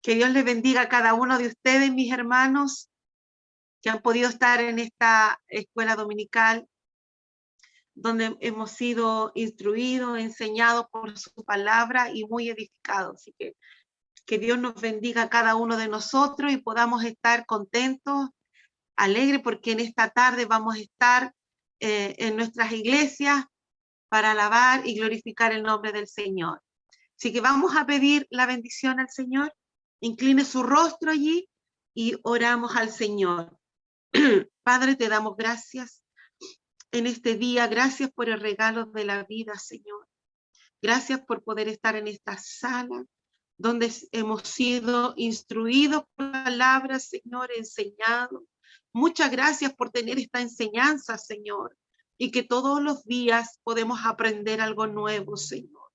Que Dios les bendiga a cada uno de ustedes, mis hermanos, que han podido estar en esta escuela dominical, donde hemos sido instruidos, enseñados por su palabra y muy edificados. Así que Dios nos bendiga a cada uno de nosotros y podamos estar contentos, alegres, porque en esta tarde vamos a estar en nuestras iglesias para alabar y glorificar el nombre del Señor. Así que vamos a pedir la bendición al Señor. Incline su rostro allí y oramos al Señor. Padre, te damos gracias en este día. Gracias por el regalo de la vida, Señor. Gracias por poder estar en esta sala donde hemos sido instruidos por la palabra, Señor, enseñados. Muchas gracias por tener esta enseñanza, Señor, y que todos los días podemos aprender algo nuevo, Señor.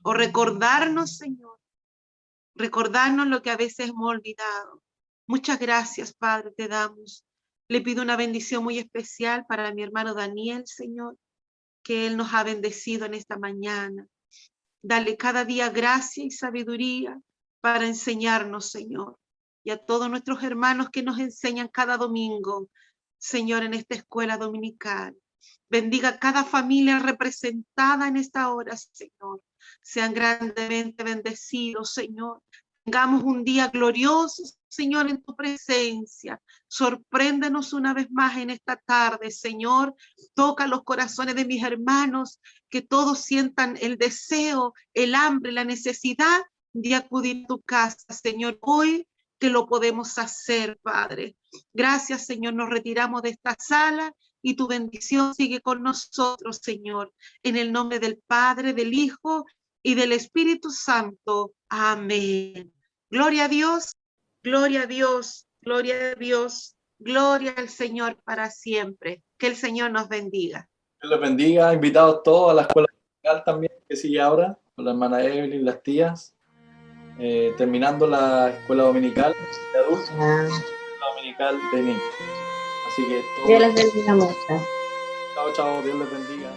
O recordarnos, Señor, recordarnos lo que a veces hemos olvidado. Muchas gracias, Padre, te damos. Le pido una bendición muy especial para mi hermano Daniel, Señor, que Él nos ha bendecido en esta mañana. Dale cada día gracia y sabiduría para enseñarnos, Señor. Y a todos nuestros hermanos que nos enseñan cada domingo, Señor, en esta escuela dominical. Bendiga cada familia representada en esta hora, Señor. Sean grandemente bendecidos, Señor. Tengamos un día glorioso, Señor, en tu presencia. Sorpréndenos una vez más en esta tarde, Señor. Toca los corazones de mis hermanos, que todos sientan el deseo, el hambre, la necesidad de acudir a tu casa, Señor. Hoy que lo podemos hacer, Padre. Gracias, Señor. Nos retiramos de esta sala y tu bendición sigue con nosotros, Señor. En el nombre del Padre, del Hijo y del Espíritu Santo. Amén. Gloria a Dios, gloria a Dios, gloria a Dios, gloria al Señor para siempre. Que el Señor nos bendiga. Dios les bendiga. Invitados todos a la escuela dominical también, que sigue ahora, con la hermana Evelyn, las tías. Terminando la escuela dominical de adultos, la escuela dominical de niños. Así que Dios les bendiga mucho. chao, chao, Dios les bendiga.